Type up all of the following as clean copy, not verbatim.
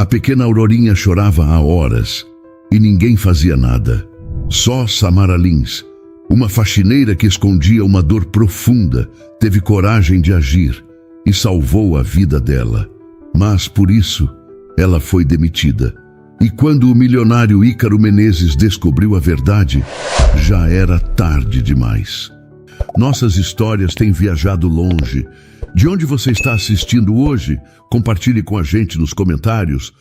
A pequena Aurorinha chorava há horas e ninguém fazia nada. Só Samara Lins, uma faxineira que escondia uma dor profunda, teve coragem de agir e salvou a vida dela. Mas, por isso, ela foi demitida. E quando o milionário Ícaro Menezes descobriu a verdade, já era tarde demais. Nossas histórias têm viajado longe. De onde você está assistindo hoje? Compartilhe com a gente nos comentários.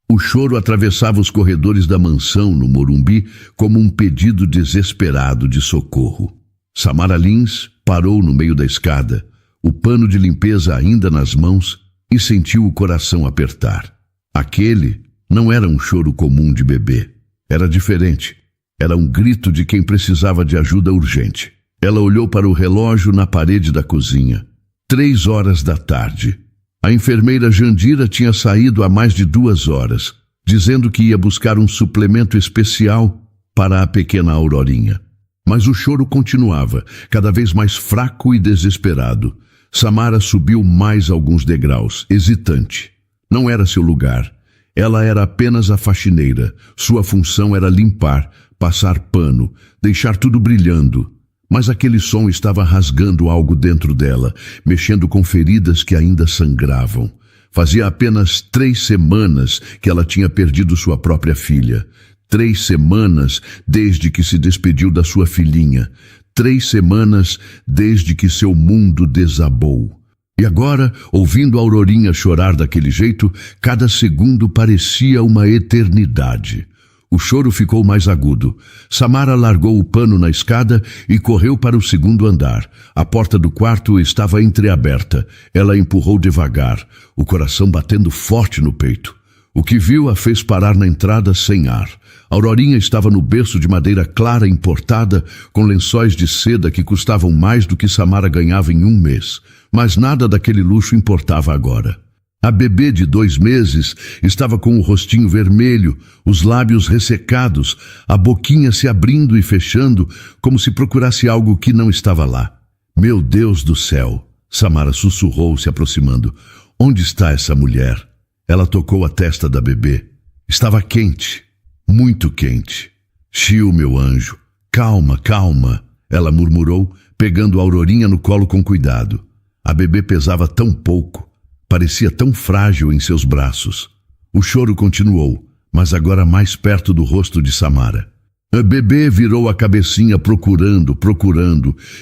O choro atravessava os corredores da mansão no Morumbi como um pedido desesperado de socorro. Samara Lins parou no meio da escada, o pano de limpeza ainda nas mãos, e sentiu o coração apertar. Aquele não era um choro comum de bebê. Era diferente. Era um grito de quem precisava de ajuda urgente. Ela olhou para o relógio na parede da cozinha. 3 horas da tarde. A enfermeira Jandira tinha saído há mais de 2 horas, dizendo que ia buscar um suplemento especial para a pequena Aurorinha. Mas o choro continuava, cada vez mais fraco e desesperado. Samara subiu mais alguns degraus, hesitante. Não era seu lugar. Ela era apenas a faxineira. Sua função era limpar, passar pano, deixar tudo brilhando. Mas aquele som estava rasgando algo dentro dela, mexendo com feridas que ainda sangravam. Fazia apenas 3 semanas que ela tinha perdido sua própria filha. 3 semanas desde que se despediu da sua filhinha. 3 semanas desde que seu mundo desabou. E agora, ouvindo a Aurorinha chorar daquele jeito, cada segundo parecia uma eternidade. O choro ficou mais agudo. Samara largou o pano na escada e correu para o 2º andar. A porta do quarto estava entreaberta. Ela empurrou devagar, o coração batendo forte no peito. O que viu a fez parar na entrada sem ar. Aurorinha estava no berço de madeira clara importada, com lençóis de seda que custavam mais do que Samara ganhava em 1 mês. Mas nada daquele luxo importava agora. A bebê de 2 meses estava com o rostinho vermelho, os lábios ressecados, a boquinha se abrindo e fechando, como se procurasse algo que não estava lá. Meu Deus do céu! Samara sussurrou, se aproximando. Onde está essa mulher? Ela tocou a testa da bebê. Estava quente, muito quente. Chiu, meu anjo. Calma, calma, ela murmurou, pegando a Aurorinha no colo com cuidado. A bebê pesava tão pouco. Parecia tão frágil em seus braços. O choro continuou, mas agora mais perto do rosto de Samara. A bebê virou a cabecinha procurando,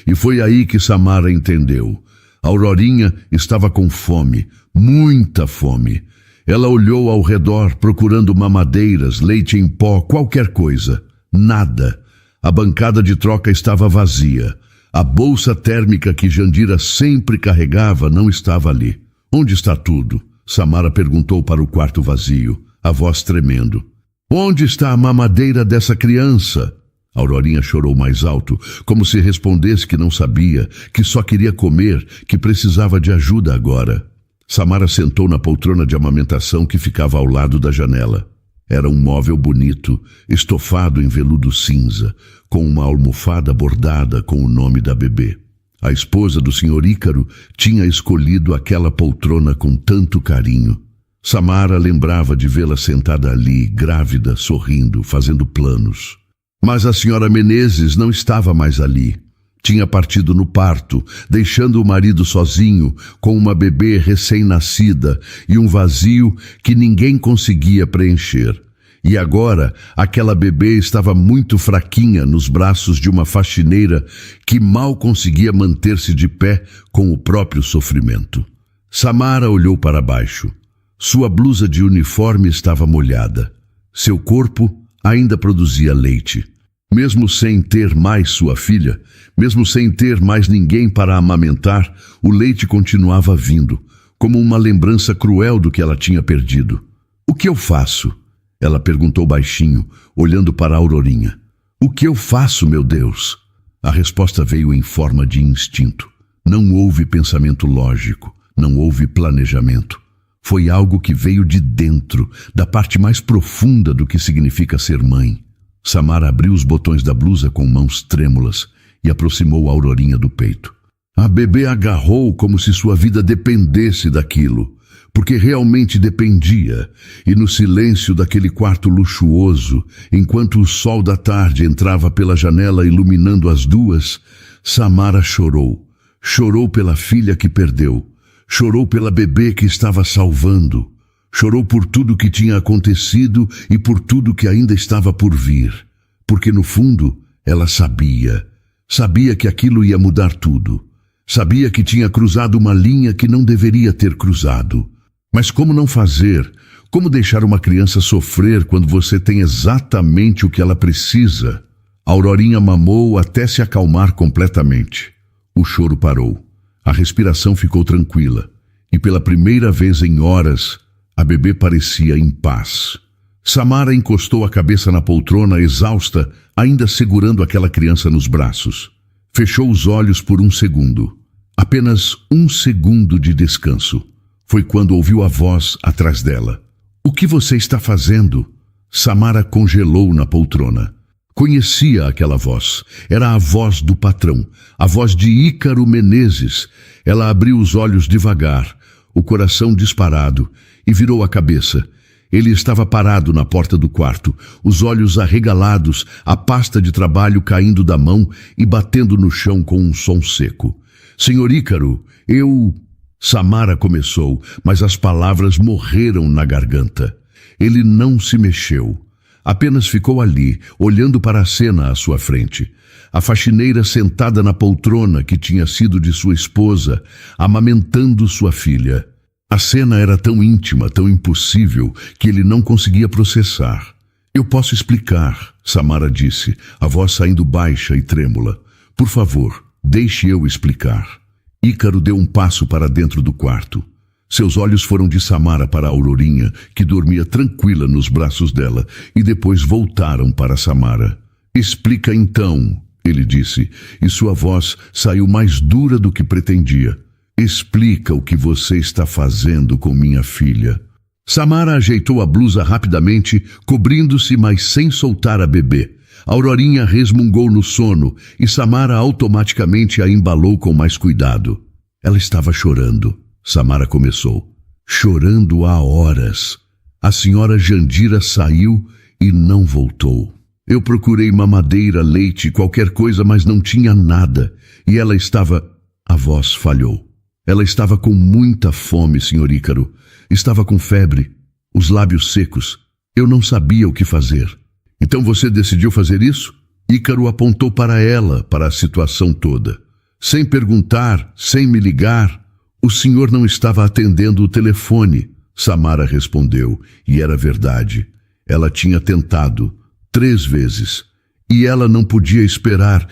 e foi aí que Samara entendeu. A Aurorinha estava com fome, muita fome. Ela olhou ao redor procurando mamadeiras, leite em pó, qualquer coisa. Nada. A bancada de troca estava vazia. A bolsa térmica que Jandira sempre carregava não estava ali. Onde está tudo? Samara perguntou para o quarto vazio, a voz tremendo. Onde está a mamadeira dessa criança? Aurorinha chorou mais alto, como se respondesse que não sabia, que só queria comer, que precisava de ajuda agora. Samara sentou na poltrona de amamentação que ficava ao lado da janela. Era um móvel bonito, estofado em veludo cinza, com uma almofada bordada com o nome da bebê. A esposa do Sr. Ícaro tinha escolhido aquela poltrona com tanto carinho. Samara lembrava de vê-la sentada ali, grávida, sorrindo, fazendo planos. Mas a Sra. Menezes não estava mais ali. Tinha partido no parto, deixando o marido sozinho, com uma bebê recém-nascida e um vazio que ninguém conseguia preencher. E agora, aquela bebê estava muito fraquinha nos braços de uma faxineira que mal conseguia manter-se de pé com o próprio sofrimento. Samara olhou para baixo. Sua blusa de uniforme estava molhada. Seu corpo ainda produzia leite. Mesmo sem ter mais sua filha, mesmo sem ter mais ninguém para amamentar, o leite continuava vindo, como uma lembrança cruel do que ela tinha perdido. O que eu faço? Ela perguntou baixinho, olhando para a Aurorinha. O que eu faço, meu Deus? A resposta veio em forma de instinto. Não houve pensamento lógico, não houve planejamento. Foi algo que veio de dentro, da parte mais profunda do que significa ser mãe. Samara abriu os botões da blusa com mãos trêmulas e aproximou a Aurorinha do peito. A bebê agarrou como se sua vida dependesse daquilo. porque realmente dependia, e no silêncio daquele quarto luxuoso, enquanto o sol da tarde entrava pela janela iluminando as duas, Samara chorou. Chorou pela filha que perdeu, chorou pela bebê que estava salvando, chorou por tudo que tinha acontecido e por tudo que ainda estava por vir, porque no fundo ela sabia que aquilo ia mudar tudo. Sabia que tinha cruzado uma linha que não deveria ter cruzado. Mas como não fazer? Como deixar uma criança sofrer quando você tem exatamente o que ela precisa? A Aurorinha mamou até se acalmar completamente. O choro parou. A respiração ficou tranquila. E pela primeira vez em horas, a bebê parecia em paz. Samara encostou a cabeça na poltrona, exausta, ainda segurando aquela criança nos braços. Fechou os olhos por um segundo. Apenas um segundo de descanso. Foi quando ouviu a voz atrás dela. "O que você está fazendo?" Samara congelou na poltrona. Conhecia aquela voz. Era a voz do patrão, a voz de Ícaro Menezes. Ela abriu os olhos devagar, o coração disparado, e virou a cabeça. Ele estava parado na porta do quarto, os olhos arregalados, a pasta de trabalho caindo da mão e batendo no chão com um som seco. "Senhor Ícaro, Samara começou, mas as palavras morreram na garganta. Ele não se mexeu. Apenas ficou ali, olhando para a cena à sua frente. A faxineira sentada na poltrona que tinha sido de sua esposa, amamentando sua filha. A cena era tão íntima, tão impossível, que ele não conseguia processar. "Eu posso explicar", Samara disse, a voz saindo baixa e trêmula. "Por favor, deixe eu explicar." Ícaro deu um passo para dentro do quarto. Seus olhos foram de Samara para a Aurorinha, que dormia tranquila nos braços dela, e depois voltaram para Samara. "Explica então", ele disse, e sua voz saiu mais dura do que pretendia. "Explica o que você está fazendo com minha filha." Samara ajeitou a blusa rapidamente, cobrindo-se, mas sem soltar a bebê. Aurorinha resmungou no sono e Samara automaticamente a embalou com mais cuidado. Ela estava chorando. Samara começou. "Chorando há horas. A senhora Jandira saiu e não voltou. Eu procurei mamadeira, leite, qualquer coisa, mas não tinha nada. E ela estava..." A voz falhou. "Ela estava com muita fome, senhor Ícaro. Estava com febre, os lábios secos. Eu não sabia o que fazer." "Então você decidiu fazer isso?" Ícaro apontou para ela, para a situação toda. "Sem perguntar, sem me ligar, o senhor não estava atendendo o telefone." Samara respondeu, e era verdade. Ela tinha tentado 3 vezes. E ela não podia esperar.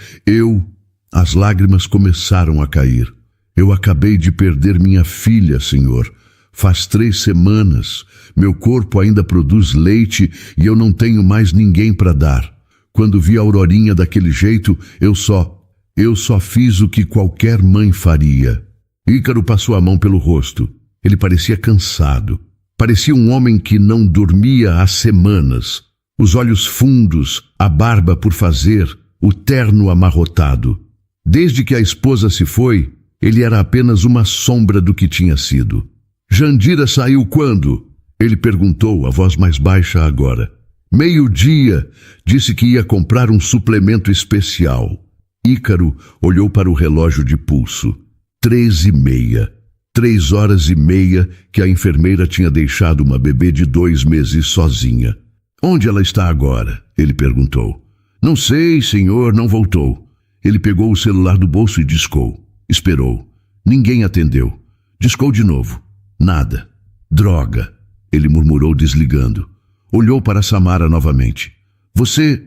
As lágrimas começaram a cair. "Eu acabei de perder minha filha, senhor. Faz 3 semanas. Meu corpo ainda produz leite e eu não tenho mais ninguém para dar. Quando vi a Aurorinha daquele jeito, eu só fiz o que qualquer mãe faria." Ícaro passou a mão pelo rosto. Ele parecia cansado. Parecia um homem que não dormia há semanas. Os olhos fundos, a barba por fazer, o terno amarrotado. Desde que a esposa se foi, ele era apenas uma sombra do que tinha sido. "Jandira saiu quando?" Ele perguntou, a voz mais baixa agora. "Meio-dia. Disse que ia comprar um suplemento especial." Ícaro olhou para o relógio de pulso. 3h30. 3h30 que a enfermeira tinha deixado uma bebê de 2 meses sozinha. "Onde ela está agora?" ele perguntou. "Não sei, senhor, não voltou." Ele pegou o celular do bolso e discou. Esperou. Ninguém atendeu. Discou de novo. Nada. "Droga", ele murmurou desligando. Olhou para Samara novamente. Você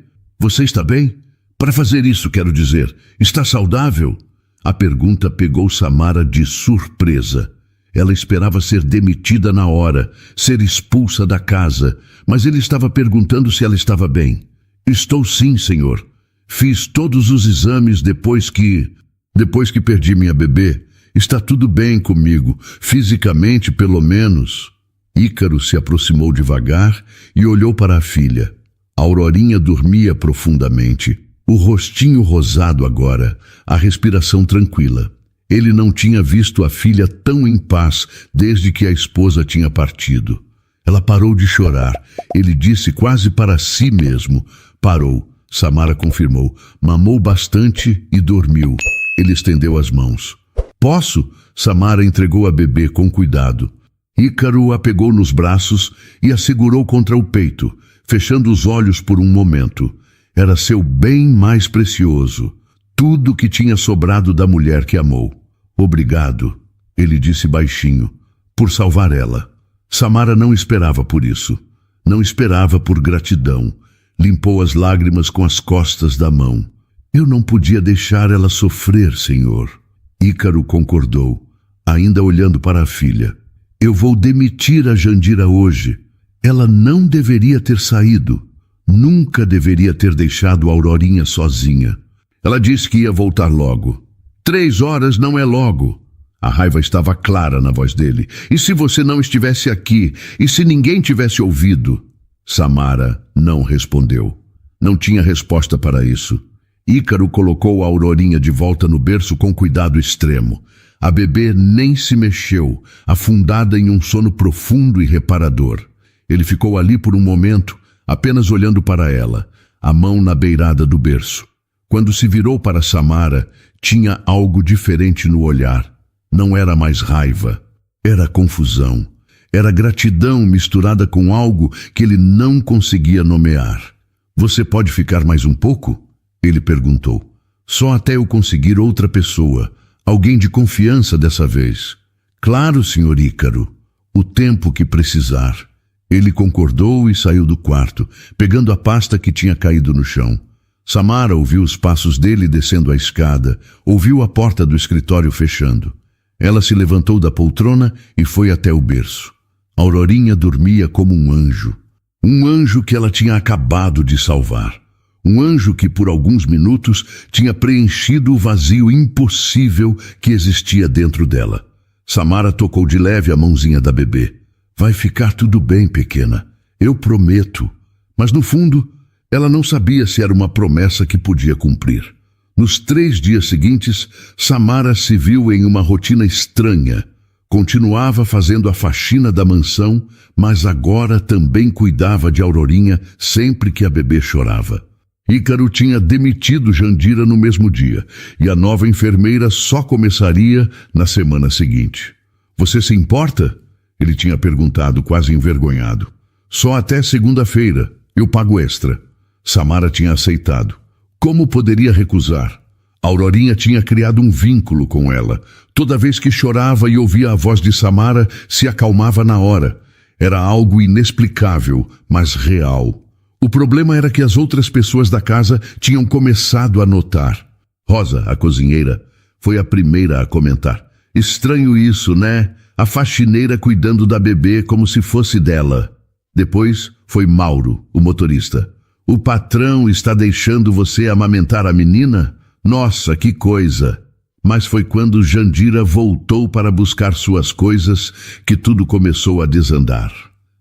está bem? Para fazer isso, quero dizer. Está saudável?" A pergunta pegou Samara de surpresa. Ela esperava ser demitida na hora, ser expulsa da casa, mas ele estava perguntando se ela estava bem. "Estou sim, senhor. Fiz todos os exames depois que perdi minha bebê. Está tudo bem comigo, fisicamente pelo menos." Ícaro se aproximou devagar e olhou para a filha. A Aurorinha dormia profundamente, o rostinho rosado agora, a respiração tranquila. Ele não tinha visto a filha tão em paz desde que a esposa tinha partido. Ela parou de chorar. Ele disse quase para si mesmo. Parou. Samara confirmou. Mamou bastante e dormiu. Ele estendeu as mãos. Posso? Samara entregou a bebê com cuidado. Ícaro a pegou nos braços e a segurou contra o peito, fechando os olhos por um momento. Era seu bem mais precioso. Tudo que tinha sobrado da mulher que amou. Obrigado, ele disse baixinho, por salvar ela. Samara não esperava por isso. Não esperava por gratidão. Limpou as lágrimas com as costas da mão. Eu não podia deixar ela sofrer, senhor. Ícaro concordou, ainda olhando para a filha. Eu vou demitir a Jandira hoje. Ela não deveria ter saído. Nunca deveria ter deixado a Aurorinha sozinha. Ela disse que ia voltar logo. 3 horas não é logo. A raiva estava clara na voz dele. E se você não estivesse aqui? E se ninguém tivesse ouvido? Samara não respondeu. Não tinha resposta para isso. Ícaro colocou a Aurorinha de volta no berço com cuidado extremo. A bebê nem se mexeu, afundada em um sono profundo e reparador. Ele ficou ali por um momento, apenas olhando para ela, a mão na beirada do berço. Quando se virou para Samara, tinha algo diferente no olhar. Não era mais raiva, era confusão. Era gratidão misturada com algo que ele não conseguia nomear. Você pode ficar mais um pouco? Ele perguntou. Só até eu conseguir outra pessoa, alguém de confiança dessa vez. Claro, senhor Ícaro, o tempo que precisar. Ele concordou e saiu do quarto, pegando a pasta que tinha caído no chão. Samara ouviu os passos dele descendo a escada, ouviu a porta do escritório fechando. Ela se levantou da poltrona e foi até o berço. Aurorinha dormia como um anjo que ela tinha acabado de salvar. Um anjo que por alguns minutos tinha preenchido o vazio impossível que existia dentro dela. Samara tocou de leve a mãozinha da bebê. Vai ficar tudo bem, pequena. Eu prometo. Mas no fundo, ela não sabia se era uma promessa que podia cumprir. Nos 3 dias seguintes, Samara se viu em uma rotina estranha. Continuava fazendo a faxina da mansão, mas agora também cuidava de Aurorinha sempre que a bebê chorava. Ícaro tinha demitido Jandira no mesmo dia, e a nova enfermeira só começaria na semana seguinte. Você se importa? Ele tinha perguntado, quase envergonhado. Só até segunda-feira, eu pago extra. Samara tinha aceitado. Como poderia recusar? Aurorinha tinha criado um vínculo com ela. Toda vez que chorava e ouvia a voz de Samara, se acalmava na hora. Era algo inexplicável, mas real. O problema era que as outras pessoas da casa tinham começado a notar. Rosa, a cozinheira, foi a primeira a comentar. Estranho isso, né? A faxineira cuidando da bebê como se fosse dela. Depois foi Mauro, o motorista. O patrão está deixando você amamentar a menina? Nossa, que coisa! Mas foi quando Jandira voltou para buscar suas coisas que tudo começou a desandar.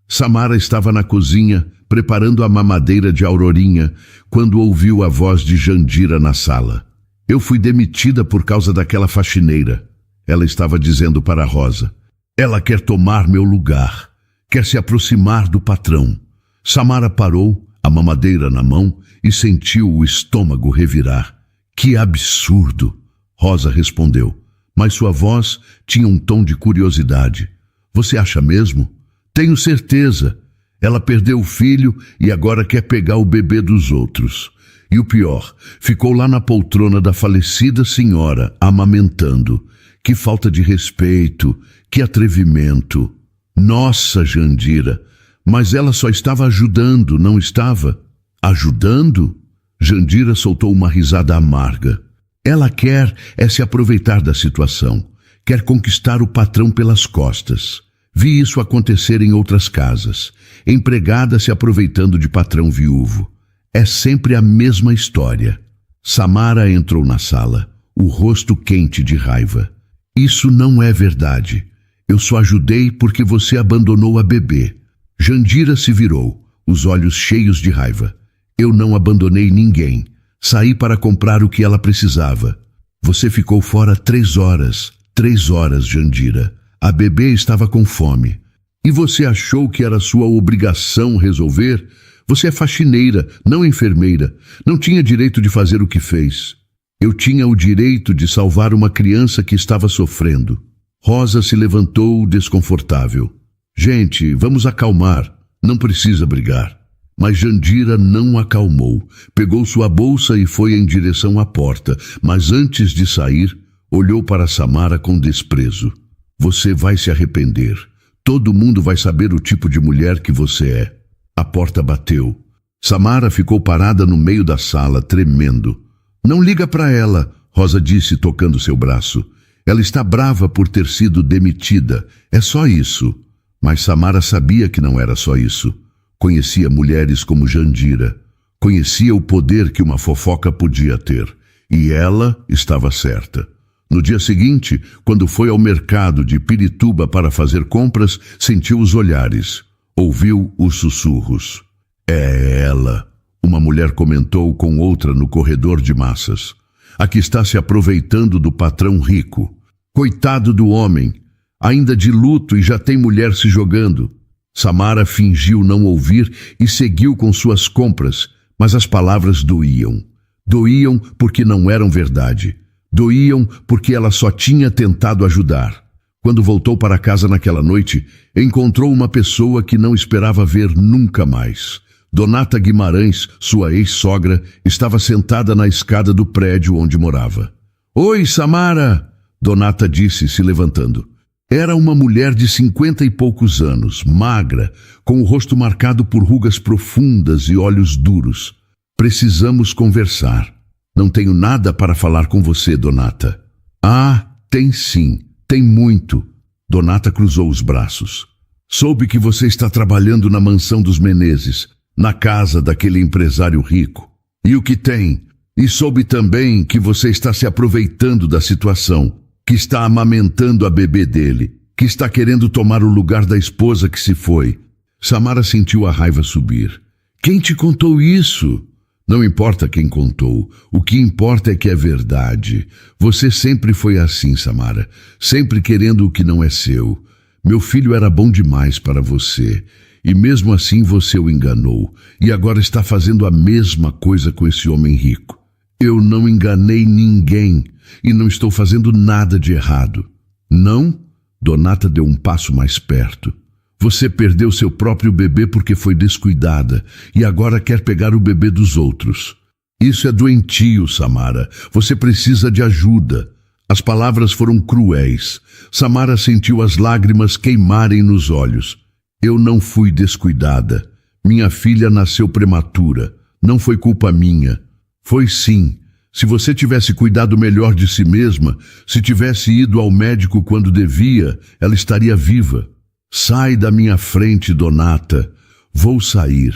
Samara estava na cozinha, preparando a mamadeira de Aurorinha, quando ouviu a voz de Jandira na sala. Eu fui demitida por causa daquela faxineira. Ela estava dizendo para Rosa. Ela quer tomar meu lugar, quer se aproximar do patrão. Samara parou, a mamadeira na mão, e sentiu o estômago revirar. Que absurdo! Rosa respondeu, mas sua voz tinha um tom de curiosidade. Você acha mesmo? Tenho certeza. Ela perdeu o filho e agora quer pegar o bebê dos outros. E o pior, ficou lá na poltrona da falecida senhora, amamentando. Que falta de respeito, que atrevimento. Nossa, Jandira, mas ela só estava ajudando, não estava? Ajudando? Jandira soltou uma risada amarga. Ela quer se aproveitar da situação. Quer conquistar o patrão pelas costas. Vi isso acontecer em outras casas. Empregada se aproveitando de patrão viúvo. É sempre a mesma história. Samara entrou na sala, o rosto quente de raiva. Isso não é verdade. Eu só ajudei porque você abandonou a bebê. Jandira se virou, os olhos cheios de raiva. Eu não abandonei ninguém. Saí para comprar o que ela precisava. Você ficou fora 3 horas. 3 horas, Jandira. A bebê estava com fome. E você achou que era sua obrigação resolver? Você é faxineira, não enfermeira. Não tinha direito de fazer o que fez. Eu tinha o direito de salvar uma criança que estava sofrendo. Rosa se levantou desconfortável. Gente, vamos acalmar. Não precisa brigar. Mas Jandira não acalmou. Pegou sua bolsa e foi em direção à porta. Mas antes de sair, olhou para Samara com desprezo. Você vai se arrepender. Todo mundo vai saber o tipo de mulher que você é. A porta bateu. Samara ficou parada no meio da sala, tremendo. Não liga para ela, Rosa disse, tocando seu braço. Ela está brava por ter sido demitida. É só isso. Mas Samara sabia que não era só isso. Conhecia mulheres como Jandira. Conhecia o poder que uma fofoca podia ter. E ela estava certa. No dia seguinte, quando foi ao mercado de Pirituba para fazer compras, sentiu os olhares. Ouviu os sussurros. É ela, uma mulher comentou com outra no corredor de massas. A que está se aproveitando do patrão rico. Coitado do homem, ainda de luto e já tem mulher se jogando. Samara fingiu não ouvir e seguiu com suas compras, mas as palavras doíam. Doíam porque não eram verdade. Doíam porque ela só tinha tentado ajudar. Quando voltou para casa naquela noite, encontrou uma pessoa que não esperava ver nunca mais. Donata Guimarães, sua ex-sogra, estava sentada na escada do prédio onde morava. Oi, Samara! Donata disse, se levantando. Era uma mulher de 50 e poucos anos, magra, com o rosto marcado por rugas profundas e olhos duros. Precisamos conversar. Não tenho nada para falar com você, Donata. Ah, tem sim, tem muito. Donata cruzou os braços. Soube que você está trabalhando na mansão dos Menezes, na casa daquele empresário rico. E o que tem? E soube também que você está se aproveitando da situação, que está amamentando a bebê dele, que está querendo tomar o lugar da esposa que se foi. Samara sentiu a raiva subir. Quem te contou isso? Não importa quem contou, o que importa é que é verdade. Você sempre foi assim, Samara, sempre querendo o que não é seu. Meu filho era bom demais para você, e mesmo assim você o enganou, e agora está fazendo a mesma coisa com esse homem rico. Eu não enganei ninguém, e não estou fazendo nada de errado. Não? Donata deu um passo mais perto. Você perdeu seu próprio bebê porque foi descuidada e agora quer pegar o bebê dos outros. Isso é doentio, Samara. Você precisa de ajuda. As palavras foram cruéis. Samara sentiu as lágrimas queimarem nos olhos. Eu não fui descuidada. Minha filha nasceu prematura. Não foi culpa minha. Foi sim. Se você tivesse cuidado melhor de si mesma, se tivesse ido ao médico quando devia, ela estaria viva. Sai da minha frente, Donata. Vou sair,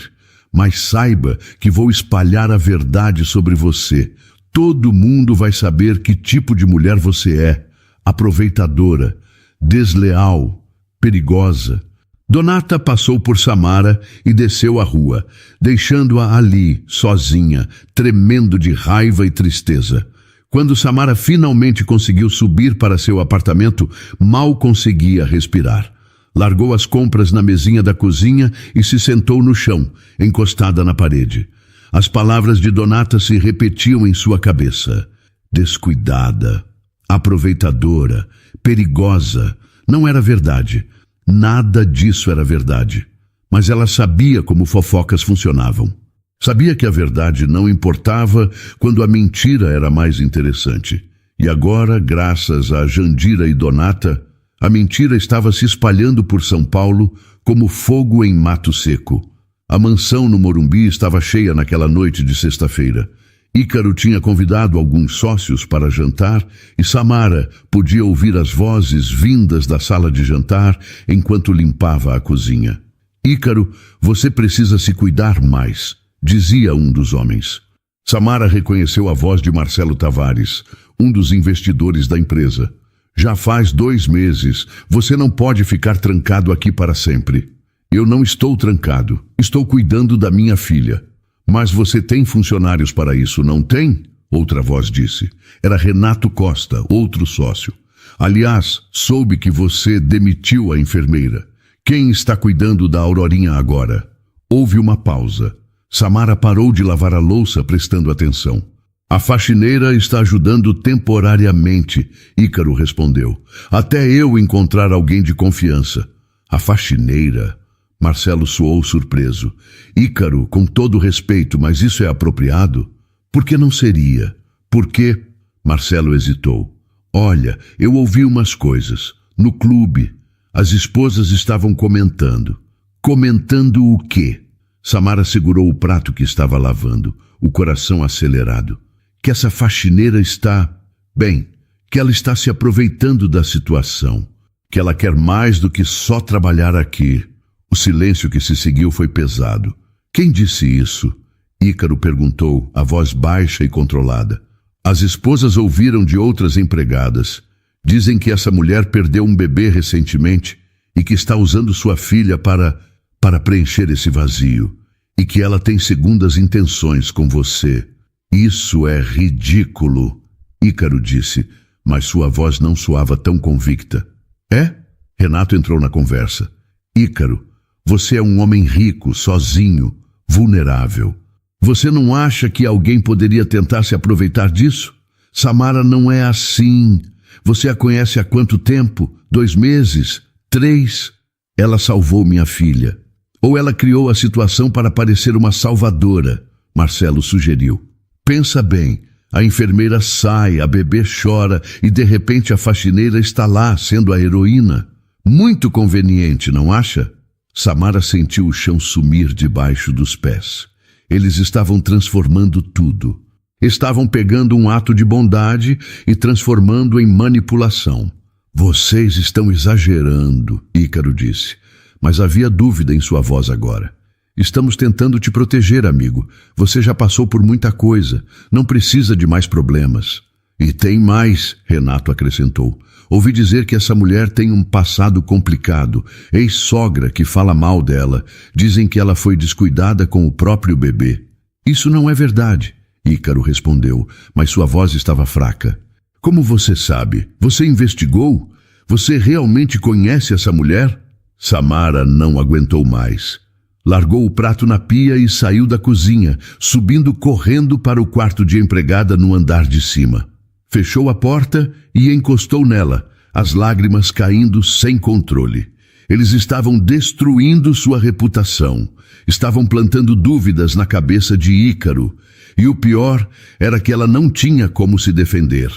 mas saiba que vou espalhar a verdade sobre você. Todo mundo vai saber que tipo de mulher você é. Aproveitadora, desleal, perigosa. Donata passou por Samara e desceu a rua, deixando-a ali, sozinha, tremendo de raiva e tristeza. Quando Samara finalmente conseguiu subir para seu apartamento, mal conseguia respirar. Largou as compras na mesinha da cozinha e se sentou no chão, encostada na parede. As palavras de Donata se repetiam em sua cabeça. Descuidada, aproveitadora, perigosa. Não era verdade. Nada disso era verdade. Mas ela sabia como fofocas funcionavam. Sabia que a verdade não importava quando a mentira era mais interessante. E agora, graças a Jandira e Donata, a mentira estava se espalhando por São Paulo como fogo em mato seco. A mansão no Morumbi estava cheia naquela noite de sexta-feira. Ícaro tinha convidado alguns sócios para jantar e Samara podia ouvir as vozes vindas da sala de jantar enquanto limpava a cozinha. Ícaro, você precisa se cuidar mais, dizia um dos homens. Samara reconheceu a voz de Marcelo Tavares, um dos investidores da empresa. Já faz 2 meses, você não pode ficar trancado aqui para sempre. Eu não estou trancado, estou cuidando da minha filha. Mas você tem funcionários para isso, não tem? outra voz disse. Era Renato Costa, outro sócio. Aliás, soube que você demitiu a enfermeira. Quem está cuidando da Aurorinha agora? Houve uma pausa. Samara parou de lavar a louça, prestando atenção. A faxineira está ajudando temporariamente, Ícaro respondeu. Até eu encontrar alguém de confiança. A faxineira? Marcelo soou surpreso. Ícaro, com todo respeito, mas isso é apropriado? Por que não seria? Por quê? Marcelo hesitou. Olha, eu ouvi umas coisas. No clube, as esposas estavam comentando. Comentando o quê? Samara segurou o prato que estava lavando, o coração acelerado. Que essa faxineira está... Bem, que ela está se aproveitando da situação. Que ela quer mais do que só trabalhar aqui. O silêncio que se seguiu foi pesado. Quem disse isso? Ícaro perguntou, a voz baixa e controlada. As esposas ouviram de outras empregadas. Dizem que essa mulher perdeu um bebê recentemente e que está usando sua filha para preencher esse vazio. E que ela tem segundas intenções com você. Isso é ridículo, Ícaro disse, mas sua voz não soava tão convicta. É? Renato entrou na conversa. Ícaro, você é um homem rico, sozinho, vulnerável. Você não acha que alguém poderia tentar se aproveitar disso? Samara não é assim. Você a conhece há quanto tempo? 2 meses? 3? Ela salvou minha filha. Ou ela criou a situação para parecer uma salvadora, Marcelo sugeriu. Pensa bem, a enfermeira sai, a bebê chora e de repente a faxineira está lá, sendo a heroína. Muito conveniente, não acha? Samara sentiu o chão sumir debaixo dos pés. Eles estavam transformando tudo. Estavam pegando um ato de bondade e transformando em manipulação. Vocês estão exagerando, Ícaro disse, mas havia dúvida em sua voz agora. Estamos tentando te proteger, amigo. Você já passou por muita coisa. Não precisa de mais problemas. E tem mais, Renato acrescentou. Ouvi dizer que essa mulher tem um passado complicado. Ex-sogra que fala mal dela. Dizem que ela foi descuidada com o próprio bebê. Isso não é verdade, Ícaro respondeu, mas sua voz estava fraca. Como você sabe? Você investigou? Você realmente conhece essa mulher? Samara não aguentou mais. Largou o prato na pia e saiu da cozinha, subindo correndo para o quarto de empregada no andar de cima. Fechou a porta e encostou nela, as lágrimas caindo sem controle. Eles estavam destruindo sua reputação. Estavam plantando dúvidas na cabeça de Ícaro. E o pior era que ela não tinha como se defender.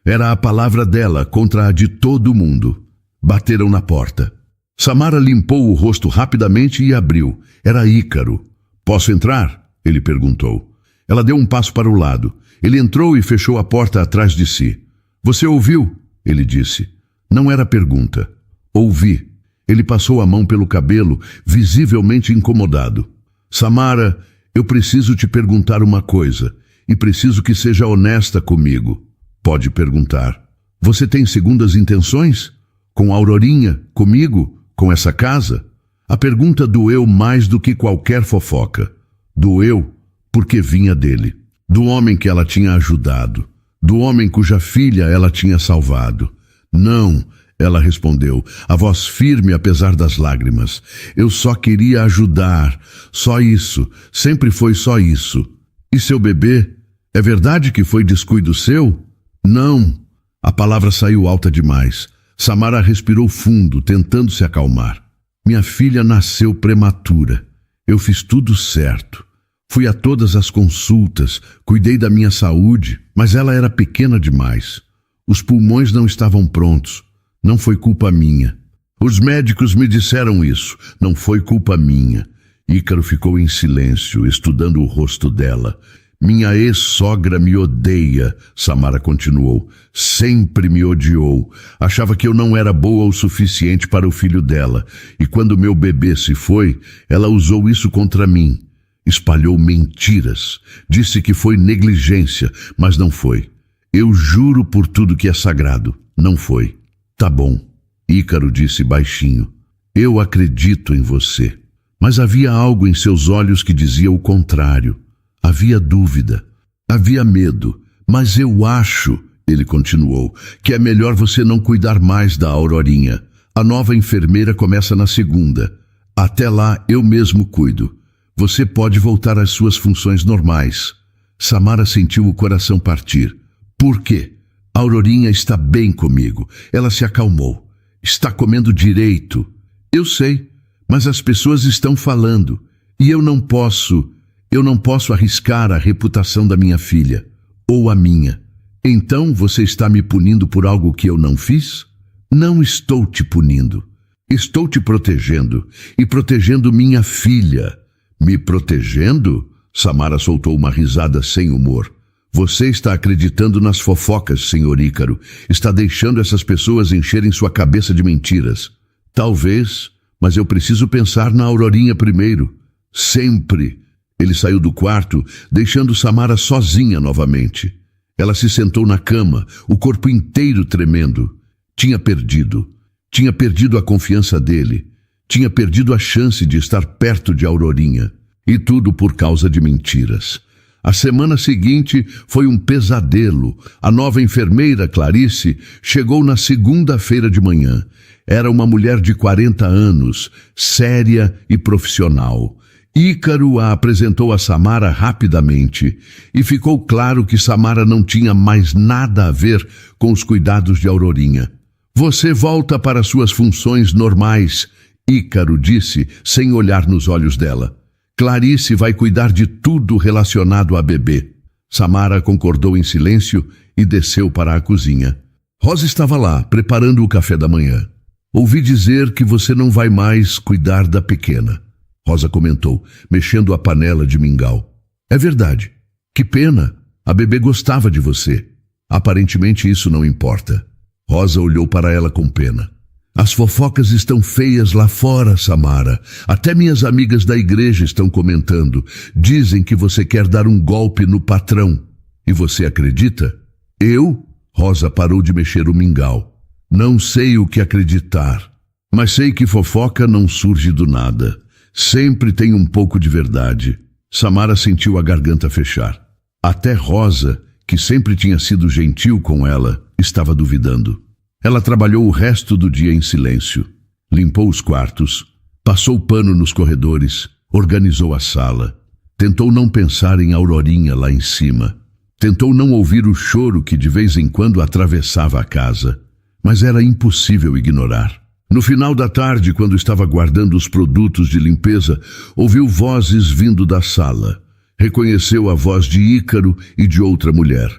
Era a palavra dela contra a de todo mundo. Bateram na porta. Samara limpou o rosto rapidamente e abriu. Era Ícaro. Posso entrar? Ele perguntou. Ela deu um passo para o lado. Ele entrou e fechou a porta atrás de si. Você ouviu? Ele disse. Não era pergunta. Ouvi. Ele passou a mão pelo cabelo, visivelmente incomodado. Samara, eu preciso te perguntar uma coisa, e preciso que seja honesta comigo. Pode perguntar. Você tem segundas intenções? Com a Aurorinha? Comigo? Com essa casa? A pergunta doeu mais do que qualquer fofoca. Doeu porque vinha dele. Do homem que ela tinha ajudado. Do homem cuja filha ela tinha salvado. Não, ela respondeu, a voz firme apesar das lágrimas. Eu só queria ajudar. Só isso. Sempre foi só isso. E seu bebê? É verdade que foi descuido seu? Não. A palavra saiu alta demais. Samara respirou fundo, tentando se acalmar. Minha filha nasceu prematura. Eu fiz tudo certo. Fui a todas as consultas, cuidei da minha saúde, mas ela era pequena demais. Os pulmões não estavam prontos. Não foi culpa minha. Os médicos me disseram isso. Não foi culpa minha. Ícaro ficou em silêncio, estudando o rosto dela. Minha ex-sogra me odeia, Samara continuou. Sempre me odiou. Achava que eu não era boa o suficiente para o filho dela. E quando meu bebê se foi, ela usou isso contra mim. Espalhou mentiras. Disse que foi negligência, mas não foi. Eu juro por tudo que é sagrado. Não foi. Tá bom, Ícaro disse baixinho. Eu acredito em você. Mas havia algo em seus olhos que dizia o contrário. Havia dúvida, havia medo, Mas eu acho, ele continuou, que é melhor você não cuidar mais da Aurorinha. A nova enfermeira começa na segunda. Até lá eu mesmo cuido. Você pode voltar às suas funções normais. Samara sentiu o coração partir. Por quê? A Aurorinha está bem comigo. Ela se acalmou. Está comendo direito. Eu sei, mas as pessoas estão falando. E eu não posso arriscar a reputação da minha filha. Ou a minha. Então você está me punindo por algo que eu não fiz? Não estou te punindo. Estou te protegendo e protegendo minha filha. Me protegendo? Samara soltou uma risada sem humor. Você está acreditando nas fofocas, senhor Ícaro. Está deixando essas pessoas encherem sua cabeça de mentiras. Talvez, mas eu preciso pensar na Aurorinha primeiro. Sempre. Ele saiu do quarto, deixando Samara sozinha novamente. Ela se sentou na cama, o corpo inteiro tremendo. Tinha perdido a confiança dele. Tinha perdido a chance de estar perto de Aurorinha. E tudo por causa de mentiras. A semana seguinte foi um pesadelo. A nova enfermeira, Clarice, chegou na segunda-feira de manhã. Era uma mulher de 40 anos, séria e profissional. Ícaro a apresentou a Samara rapidamente e ficou claro que Samara não tinha mais nada a ver com os cuidados de Aurorinha. Você volta para suas funções normais, Ícaro disse, sem olhar nos olhos dela. Clarice vai cuidar de tudo relacionado a bebê. Samara concordou em silêncio e desceu para a cozinha. Rosa estava lá, preparando o café da manhã. Ouvi dizer que você não vai mais cuidar da pequena. Rosa comentou, mexendo a panela de mingau. É verdade. Que pena. A bebê gostava de você. Aparentemente isso não importa. Rosa olhou para ela com pena. As fofocas estão feias lá fora, Samara. Até minhas amigas da igreja estão comentando. Dizem que você quer dar um golpe no patrão. E você acredita? Eu? Rosa parou de mexer o mingau. Não sei o que acreditar. Mas sei que fofoca não surge do nada. Sempre tem um pouco de verdade. Samara sentiu a garganta fechar. Até Rosa, que sempre tinha sido gentil com ela, estava duvidando. Ela trabalhou o resto do dia em silêncio. Limpou os quartos, passou pano nos corredores, organizou a sala. Tentou não pensar em Aurorinha lá em cima. Tentou não ouvir o choro que de vez em quando atravessava a casa. Mas era impossível ignorar. No final da tarde, quando estava guardando os produtos de limpeza, ouviu vozes vindo da sala. Reconheceu a voz de Ícaro e de outra mulher.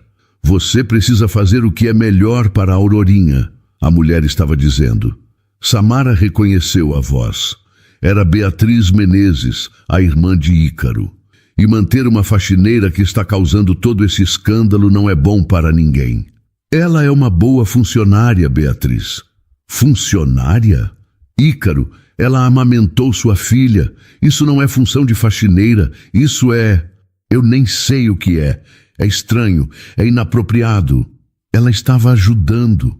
Você precisa fazer o que é melhor para a Aurorinha, a mulher estava dizendo. Samara reconheceu a voz. Era Beatriz Menezes, a irmã de Ícaro. E manter uma faxineira que está causando todo esse escândalo não é bom para ninguém. Ela é uma boa funcionária, Beatriz. Funcionária? Ícaro, ela amamentou sua filha. Isso não é função de faxineira, isso é... Eu nem sei o que é. É estranho, é inapropriado. Ela estava ajudando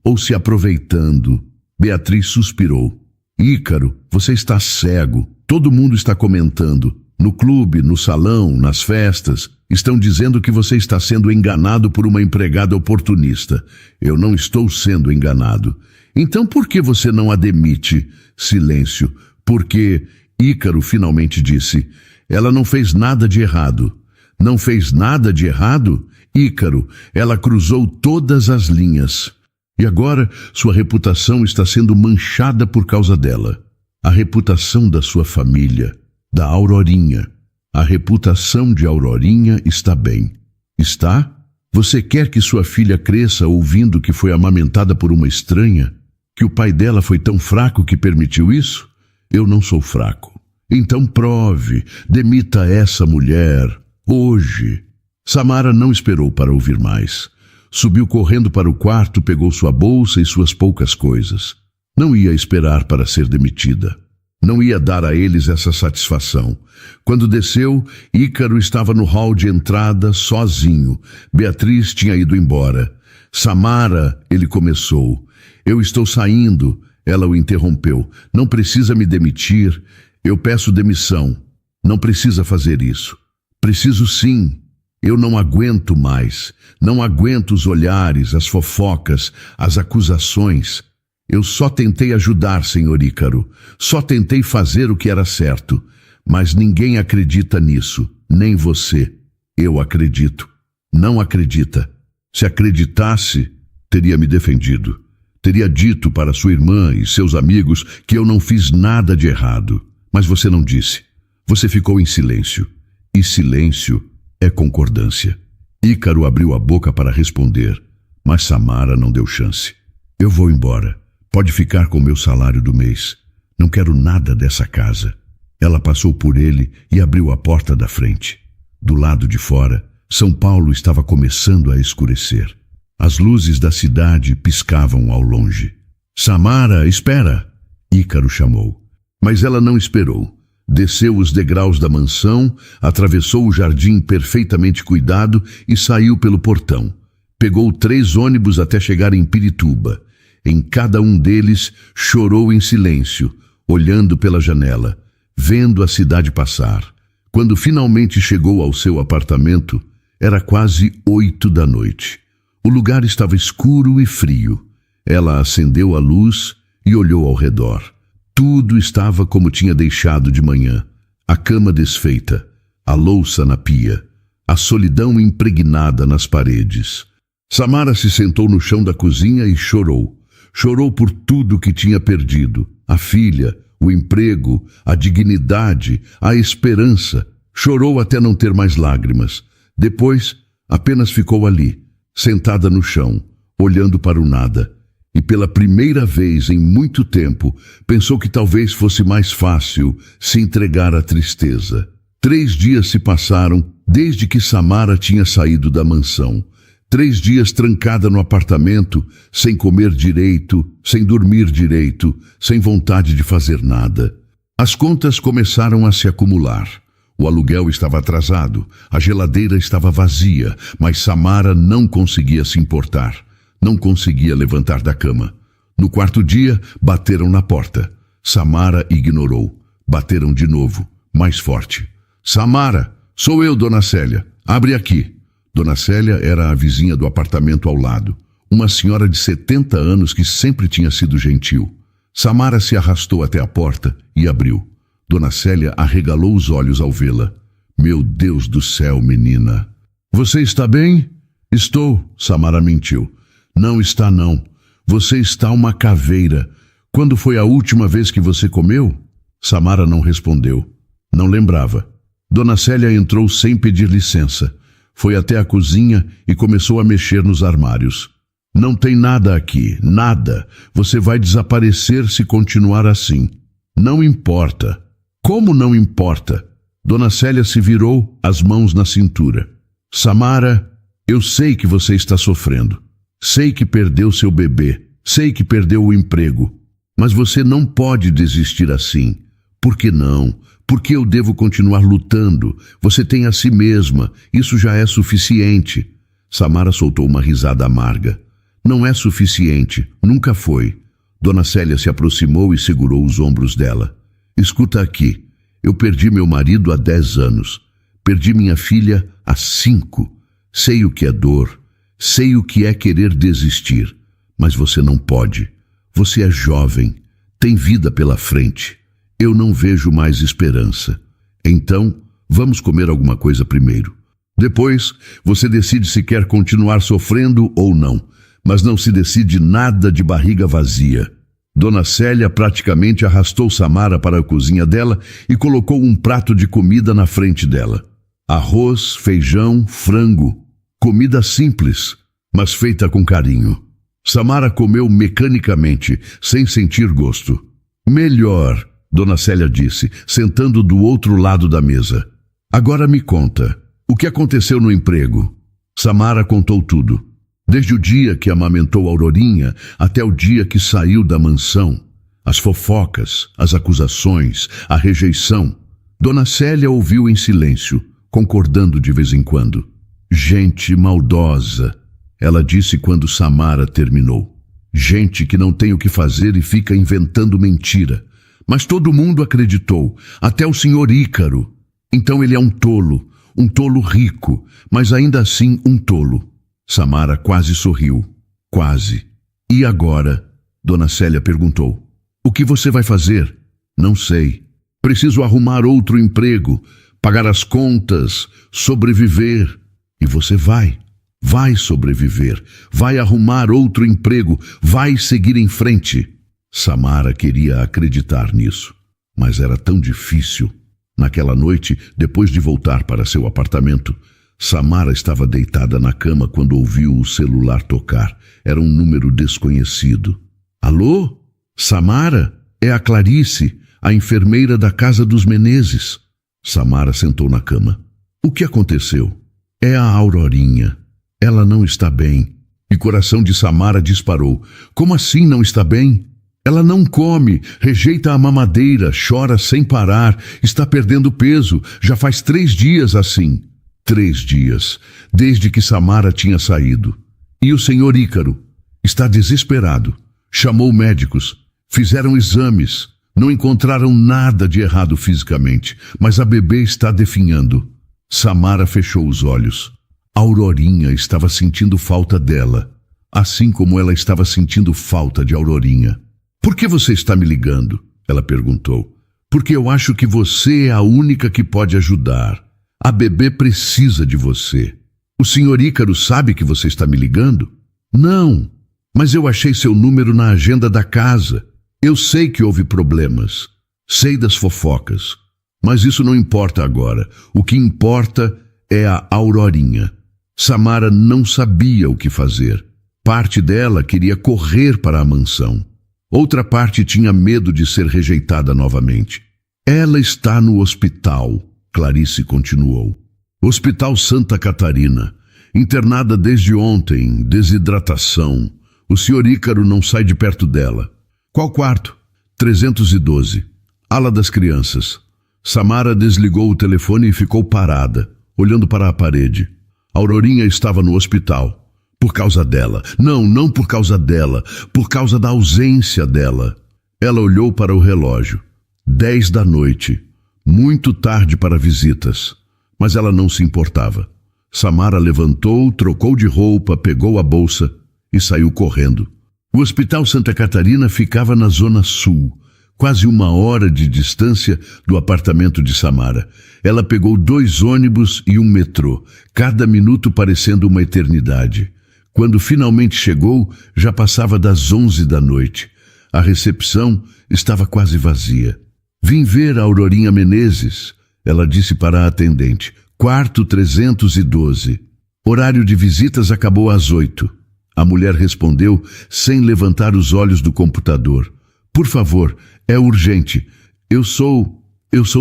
ou se aproveitando. Beatriz suspirou. Ícaro, você está cego. Todo mundo está comentando. No clube, no salão, nas festas. Estão dizendo que você está sendo enganado por uma empregada oportunista. Eu não estou sendo enganado. Então por que você não a demite? Silêncio. Porque, Ícaro finalmente disse, ela não fez nada de errado. Não fez nada de errado? Ícaro, ela cruzou todas as linhas. E agora sua reputação está sendo manchada por causa dela. A reputação da sua família, da Aurorinha. A reputação de Aurorinha está bem. Está? Você quer que sua filha cresça ouvindo que foi amamentada por uma estranha? Que o pai dela foi tão fraco que permitiu isso? Eu não sou fraco. Então prove, demita essa mulher. Hoje. Samara não esperou para ouvir mais. Subiu correndo para o quarto, pegou sua bolsa e suas poucas coisas. Não ia esperar para ser demitida. Não ia dar a eles essa satisfação. Quando desceu, Ícaro estava no hall de entrada, sozinho. Beatriz tinha ido embora. Samara, ele começou. Eu estou saindo. Ela o interrompeu. Não precisa me demitir. Eu peço demissão. Não precisa fazer isso. Preciso sim. Eu não aguento mais. Não aguento os olhares, as fofocas, as acusações. Eu só tentei ajudar, Senhor Ícaro. Só tentei fazer o que era certo. Mas ninguém acredita nisso, nem você. Eu acredito. Não acredita. Se acreditasse, teria me defendido. Teria dito para sua irmã e seus amigos que eu não fiz nada de errado. Mas você não disse. Você ficou em silêncio. E silêncio é concordância. Ícaro abriu a boca para responder, mas Samara não deu chance. Eu vou embora. Pode ficar com o meu salário do mês. Não quero nada dessa casa. Ela passou por ele e abriu a porta da frente. Do lado de fora, São Paulo estava começando a escurecer. As luzes da cidade piscavam ao longe. Samara, espera! Ícaro chamou. Mas ela não esperou. Desceu os degraus da mansão, atravessou o jardim perfeitamente cuidado e saiu pelo portão. Pegou 3 ônibus até chegar em Pirituba. Em cada um deles chorou em silêncio, olhando pela janela, vendo a cidade passar. Quando finalmente chegou ao seu apartamento, era quase 8 da noite. O lugar estava escuro e frio. Ela acendeu a luz e olhou ao redor. Tudo estava como tinha deixado de manhã. A cama desfeita, a louça na pia, a solidão impregnada nas paredes. Samara se sentou no chão da cozinha e chorou. Chorou por tudo que tinha perdido. A filha, o emprego, a dignidade, a esperança. Chorou até não ter mais lágrimas. Depois, apenas ficou ali, sentada no chão, olhando para o nada. E pela primeira vez em muito tempo, pensou que talvez fosse mais fácil se entregar à tristeza. 3 dias se passaram desde que Samara tinha saído da mansão. 3 dias trancada no apartamento, sem comer direito, sem dormir direito, sem vontade de fazer nada. As contas começaram a se acumular. O aluguel estava atrasado, a geladeira estava vazia, mas Samara não conseguia se importar. Não conseguia levantar da cama. No 4º dia, bateram na porta. Samara ignorou. Bateram de novo, mais forte. Samara, sou eu, Dona Célia. Abre aqui. Dona Célia era a vizinha do apartamento ao lado. Uma senhora de 70 anos que sempre tinha sido gentil. Samara se arrastou até a porta e abriu. Dona Célia arregalou os olhos ao vê-la. Meu Deus do céu, menina. Você está bem? Estou, Samara mentiu. Não está não. Você está uma caveira. Quando foi a última vez que você comeu? Samara não respondeu. Não lembrava. Dona Célia entrou sem pedir licença. Foi até a cozinha e começou a mexer nos armários. Não tem nada aqui, nada. Você vai desaparecer se continuar assim. Não importa. Como não importa? Dona Célia se virou, as mãos na cintura. Samara, eu sei que você está sofrendo. Sei que perdeu seu bebê, sei que perdeu o emprego, mas você não pode desistir assim. Por que não? Porque eu devo continuar lutando. Você tem a si mesma, isso já é suficiente. Samara soltou uma risada amarga. Não é suficiente, nunca foi. Dona Célia se aproximou e segurou os ombros dela. Escuta aqui, eu perdi meu marido há 10 anos. Perdi minha filha há 5. Sei o que é dor. Sei o que é querer desistir, mas você não pode. Você é jovem, tem vida pela frente. Eu não vejo mais esperança. Então, vamos comer alguma coisa primeiro. Depois, você decide se quer continuar sofrendo ou não, mas não se decide nada de barriga vazia. Dona Célia praticamente arrastou Samara para a cozinha dela e colocou um prato de comida na frente dela. Arroz, feijão, frango. Comida simples, mas feita com carinho. Samara comeu mecanicamente, sem sentir gosto. Melhor, Dona Célia disse, sentando do outro lado da mesa. Agora me conta, o que aconteceu no emprego? Samara contou tudo. Desde o dia que amamentou Aurorinha até o dia que saiu da mansão. As fofocas, as acusações, a rejeição. Dona Célia ouviu em silêncio, concordando de vez em quando. Gente maldosa, ela disse quando Samara terminou. Gente que não tem o que fazer e fica inventando mentira. Mas todo mundo acreditou, até o senhor Ícaro. Então ele é um tolo. Um tolo rico, mas ainda assim um tolo. Samara quase sorriu. Quase. E agora? Dona Célia perguntou. O que você vai fazer? Não sei. Preciso arrumar outro emprego, pagar as contas, sobreviver. E você vai. Vai sobreviver. Vai arrumar outro emprego. Vai seguir em frente. Samara queria acreditar nisso, mas era tão difícil. Naquela noite, depois de voltar para seu apartamento, Samara estava deitada na cama quando ouviu o celular tocar. Era um número desconhecido. Alô? Samara? É a Clarice, a enfermeira da casa dos Menezes. Samara sentou na cama. O que aconteceu? É a Aurorinha. Ela não está bem. E o coração de Samara disparou. Como assim não está bem? Ela não come, rejeita a mamadeira, chora sem parar, está perdendo peso, já faz 3 dias assim. 3 dias, desde que Samara tinha saído. E o senhor Ícaro está desesperado. Chamou médicos, fizeram exames, não encontraram nada de errado fisicamente, mas a bebê está definhando. Samara fechou os olhos. Aurorinha estava sentindo falta dela, assim como ela estava sentindo falta de Aurorinha. Por que você está me ligando? Ela perguntou. Porque eu acho que você é a única que pode ajudar. A bebê precisa de você. O senhor Ícaro sabe que você está me ligando? Não, mas eu achei seu número na agenda da casa. Eu sei que houve problemas. Sei das fofocas. Mas isso não importa agora. O que importa é a Aurorinha. Samara não sabia o que fazer. Parte dela queria correr para a mansão. Outra parte tinha medo de ser rejeitada novamente. Ela está no hospital, Clarice continuou. Hospital Santa Catarina. Internada desde ontem, desidratação. O senhor Ícaro não sai de perto dela. Qual quarto? 312. Ala das crianças. Samara desligou o telefone e ficou parada, olhando para a parede. Aurorinha estava no hospital. Por causa dela. Não por causa dela. Por causa da ausência dela. Ela olhou para o relógio. 10 da noite. Muito tarde para visitas. Mas ela não se importava. Samara levantou, trocou de roupa, pegou a bolsa e saiu correndo. O Hospital Santa Catarina ficava na Zona Sul, quase 1 hora de distância do apartamento de Samara. Ela pegou 2 ônibus e um metrô, cada minuto parecendo uma eternidade. Quando finalmente chegou, já passava das 11 da noite. A recepção estava quase vazia. Vim ver a Aurorinha Menezes, ela disse para a atendente. Quarto 312. Horário de visitas acabou às 8. A mulher respondeu sem levantar os olhos do computador. Por favor, é urgente. Eu sou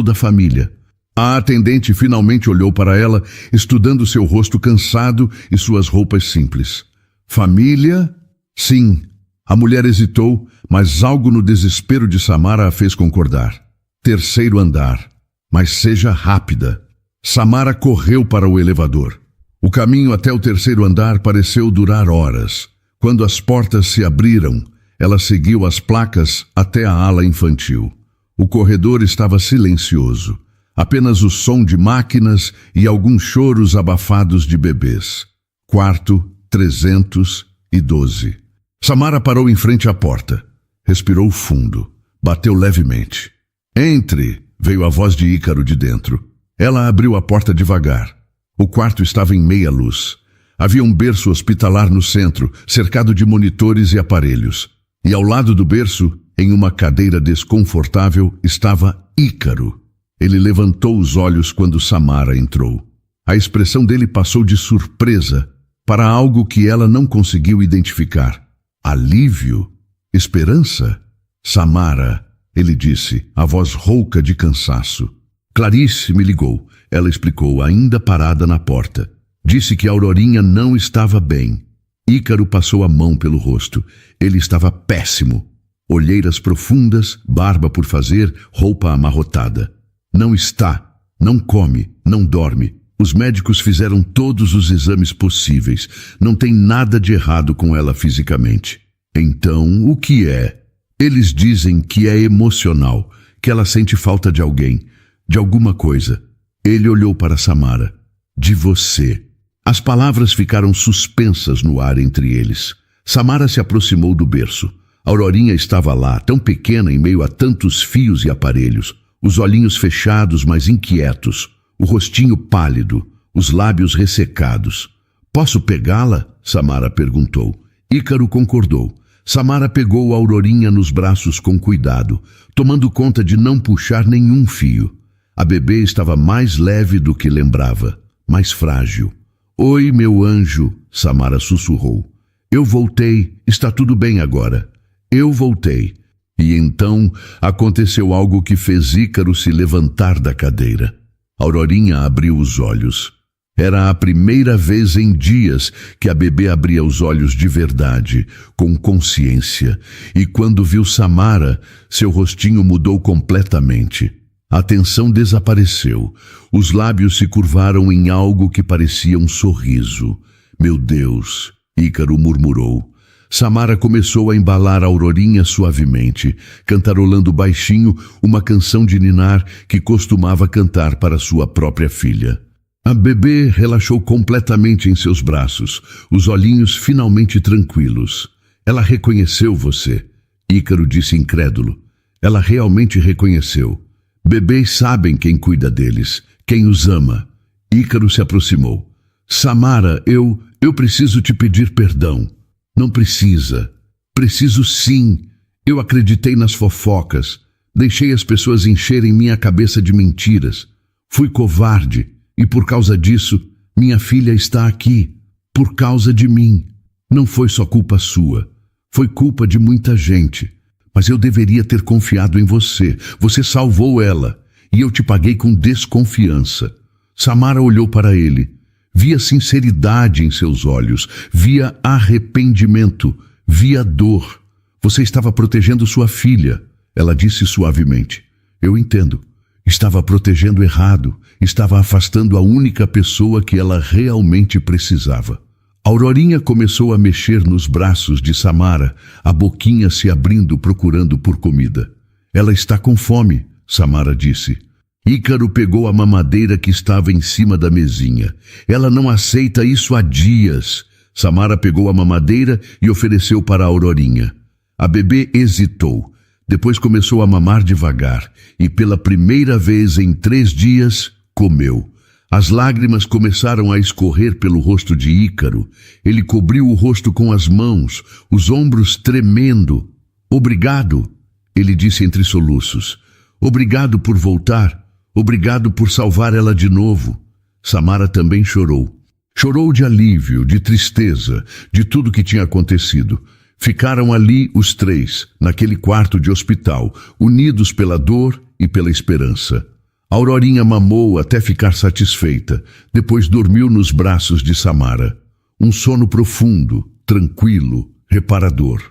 da família. A atendente finalmente olhou para ela, estudando seu rosto cansado e suas roupas simples. Família? Sim. A mulher hesitou, mas algo no desespero de Samara a fez concordar. 3º andar. Mas seja rápida. Samara correu para o elevador. O caminho até o 3º andar pareceu durar horas. Quando as portas se abriram, ela seguiu as placas até a ala infantil. O corredor estava silencioso. Apenas o som de máquinas e alguns choros abafados de bebês. Quarto 312. Samara parou em frente à porta. Respirou fundo. Bateu levemente. Entre, veio a voz de Ícaro de dentro. Ela abriu a porta devagar. O quarto estava em meia luz. Havia um berço hospitalar no centro, cercado de monitores e aparelhos. E ao lado do berço, em uma cadeira desconfortável, estava Ícaro. Ele levantou os olhos quando Samara entrou. A expressão dele passou de surpresa para algo que ela não conseguiu identificar. Alívio? Esperança? Samara, ele disse, a voz rouca de cansaço. Clarice me ligou, ela explicou, ainda parada na porta. Disse que a Aurorinha não estava bem. Ícaro passou a mão pelo rosto. Ele estava péssimo. Olheiras profundas, barba por fazer, roupa amarrotada. Não está, não come, não dorme. Os médicos fizeram todos os exames possíveis. Não tem nada de errado com ela fisicamente. Então, o que é? Eles dizem que é emocional, que ela sente falta de alguém, de alguma coisa. Ele olhou para Samara. de você. As palavras ficaram suspensas no ar entre eles. Samara se aproximou do berço. Aurorinha estava lá, tão pequena em meio a tantos fios e aparelhos, os olhinhos fechados, mas inquietos, o rostinho pálido, os lábios ressecados. Posso pegá-la? Samara perguntou. Ícaro concordou. Samara pegou a Aurorinha nos braços com cuidado, tomando conta de não puxar nenhum fio. A bebê estava mais leve do que lembrava, mais frágil. Oi, meu anjo, Samara sussurrou. Eu voltei, está tudo bem agora. Eu voltei. E então aconteceu algo que fez Ícaro se levantar da cadeira. Aurorinha abriu os olhos. Era a primeira vez em dias que a bebê abria os olhos de verdade, com consciência. E quando viu Samara, seu rostinho mudou completamente. A tensão desapareceu. Os lábios se curvaram em algo que parecia um sorriso. Meu Deus, Ícaro murmurou. Samara começou a embalar a Aurorinha suavemente, cantarolando baixinho uma canção de ninar que costumava cantar para sua própria filha. A bebê relaxou completamente em seus braços, os olhinhos finalmente tranquilos. Ela reconheceu você, Ícaro disse incrédulo. Ela realmente reconheceu. Bebês sabem quem cuida deles, quem os ama. Ícaro se aproximou. Samara, eu preciso te pedir perdão. Não precisa. Preciso sim. Eu acreditei nas fofocas. Deixei as pessoas encherem minha cabeça de mentiras. Fui covarde. E por causa disso, minha filha está aqui. Por causa de mim. Não foi só culpa sua. Foi culpa de muita gente. Mas eu deveria ter confiado em você. Você salvou ela. E eu te paguei com desconfiança. Samara olhou para ele. Via sinceridade em seus olhos. Via arrependimento. Via dor. Você estava protegendo sua filha. Ela disse suavemente. Eu entendo. Estava protegendo errado, estava afastando a única pessoa que ela realmente precisava. Aurorinha começou a mexer nos braços de Samara, a boquinha se abrindo procurando por comida. Ela está com fome, Samara disse. Ícaro pegou a mamadeira que estava em cima da mesinha. Ela não aceita isso há dias. Samara pegou a mamadeira e ofereceu para a Aurorinha. A bebê hesitou. Depois começou a mamar devagar e pela primeira vez em 3 dias, comeu. As lágrimas começaram a escorrer pelo rosto de Ícaro. Ele cobriu o rosto com as mãos, os ombros tremendo. Obrigado, ele disse entre soluços. Obrigado por voltar. Obrigado por salvar ela de novo. Samara também chorou. Chorou de alívio, de tristeza, de tudo que tinha acontecido. Ficaram ali os 3, naquele quarto de hospital, unidos pela dor e pela esperança. Aurorinha mamou até ficar satisfeita, depois dormiu nos braços de Samara. Um sono profundo, tranquilo, reparador.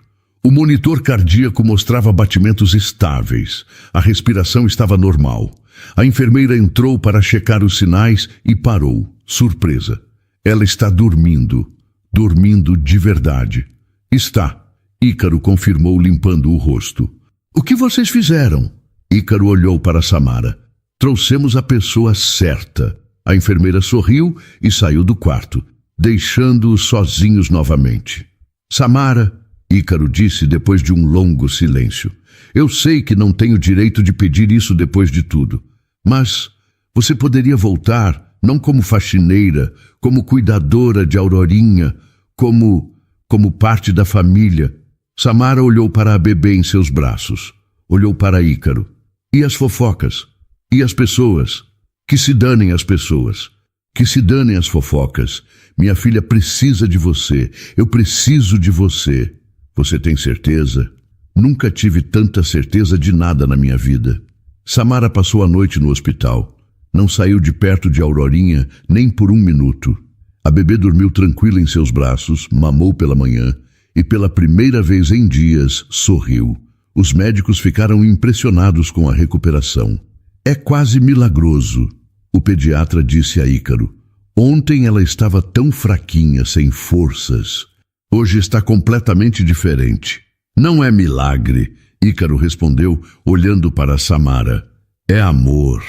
O monitor cardíaco mostrava batimentos estáveis. A respiração estava normal. A enfermeira entrou para checar os sinais e parou, surpresa. Ela está dormindo de verdade. Está, Ícaro confirmou limpando o rosto. O que vocês fizeram? Ícaro olhou para Samara. Trouxemos a pessoa certa. A enfermeira sorriu e saiu do quarto, deixando-os sozinhos novamente. Samara, Ícaro disse depois de um longo silêncio. Eu sei que não tenho direito de pedir isso depois de tudo, mas você poderia voltar, não como faxineira, como cuidadora de Aurorinha, como parte da família. Samara olhou para a bebê em seus braços. Olhou para Ícaro. E as fofocas? E as pessoas? Que se danem as pessoas. Que se danem as fofocas. Minha filha precisa de você. Eu preciso de você. Você tem certeza? Nunca tive tanta certeza de nada na minha vida. Samara passou a noite no hospital. Não saiu de perto de Aurorinha nem por 1 minuto. A bebê dormiu tranquila em seus braços, mamou pela manhã e pela primeira vez em dias sorriu. Os médicos ficaram impressionados com a recuperação. É quase milagroso, o pediatra disse a Ícaro. Ontem ela estava tão fraquinha, sem forças. Hoje está completamente diferente. Não é milagre, Ícaro respondeu, olhando para Samara. É amor.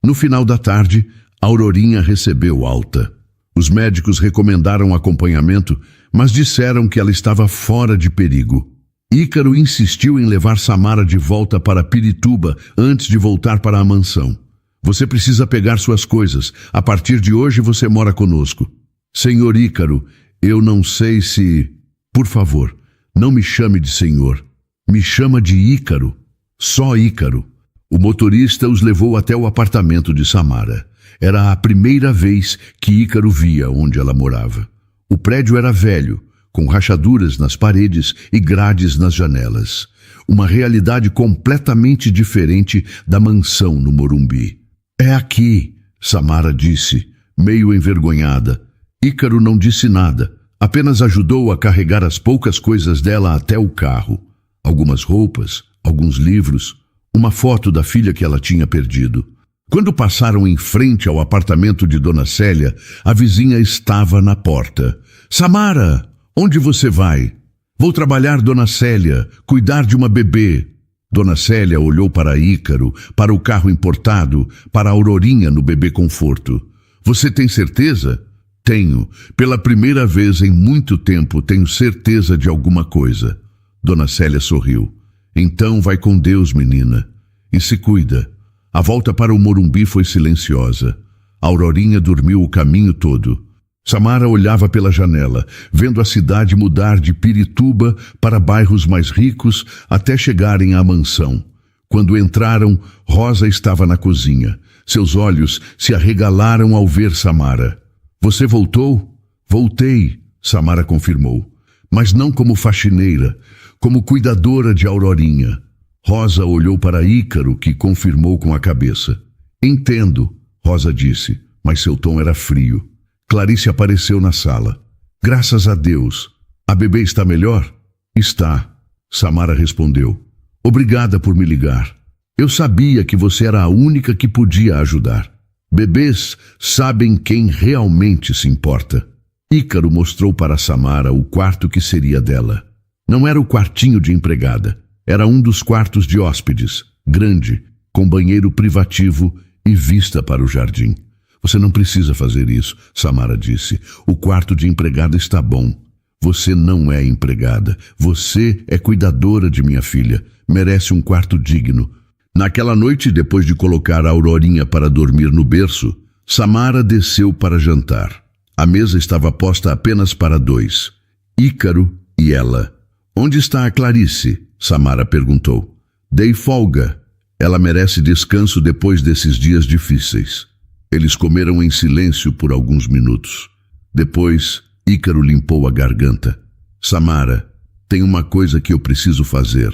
No final da tarde, Aurorinha recebeu alta. Os médicos recomendaram acompanhamento, mas disseram que ela estava fora de perigo. Ícaro insistiu em levar Samara de volta para Pirituba antes de voltar para a mansão. Você precisa pegar suas coisas. A partir de hoje você mora conosco. Senhor Ícaro, eu não sei se... Por favor, não me chame de senhor. Me chama de Ícaro. Só Ícaro. O motorista os levou até o apartamento de Samara. Era a primeira vez que Ícaro via onde ela morava. O prédio era velho, com rachaduras nas paredes e grades nas janelas. Uma realidade completamente diferente da mansão no Morumbi. É aqui, Samara disse, meio envergonhada. Ícaro não disse nada, apenas ajudou a carregar as poucas coisas dela até o carro. Algumas roupas, alguns livros, uma foto da filha que ela tinha perdido. Quando passaram em frente ao apartamento de Dona Célia, a vizinha estava na porta. Samara, onde você vai? Vou trabalhar, Dona Célia, cuidar de uma bebê. Dona Célia olhou para Ícaro, para o carro importado, para a Aurorinha no bebê conforto. Você tem certeza? Tenho. Pela primeira vez em muito tempo tenho certeza de alguma coisa. Dona Célia sorriu. Então vai com Deus, menina. E se cuida. A volta para o Morumbi foi silenciosa. A Aurorinha dormiu o caminho todo. Samara olhava pela janela, vendo a cidade mudar de Pirituba para bairros mais ricos até chegarem à mansão. Quando entraram, Rosa estava na cozinha. Seus olhos se arregalaram ao ver Samara. Você voltou? Voltei, Samara confirmou. Mas não como faxineira, como cuidadora de Aurorinha. Rosa olhou para Ícaro, que confirmou com a cabeça. Entendo, Rosa disse, mas seu tom era frio. Clarice apareceu na sala. Graças a Deus. A bebê está melhor? Está, Samara respondeu. Obrigada por me ligar. Eu sabia que você era a única que podia ajudar. Bebês sabem quem realmente se importa. Ícaro mostrou para Samara o quarto que seria dela. Não era o quartinho de empregada. Era um dos quartos de hóspedes, grande, com banheiro privativo e vista para o jardim. Você não precisa fazer isso, Samara disse. O quarto de empregada está bom. Você não é empregada. Você é cuidadora de minha filha. Merece um quarto digno. Naquela noite, depois de colocar a Aurorinha para dormir no berço, Samara desceu para jantar. A mesa estava posta apenas para dois, Ícaro e ela. Onde está a Clarice? Samara perguntou. Dei folga. Ela merece descanso depois desses dias difíceis. Eles comeram em silêncio por alguns minutos. Depois, Ícaro limpou a garganta. Samara, tem uma coisa que eu preciso fazer.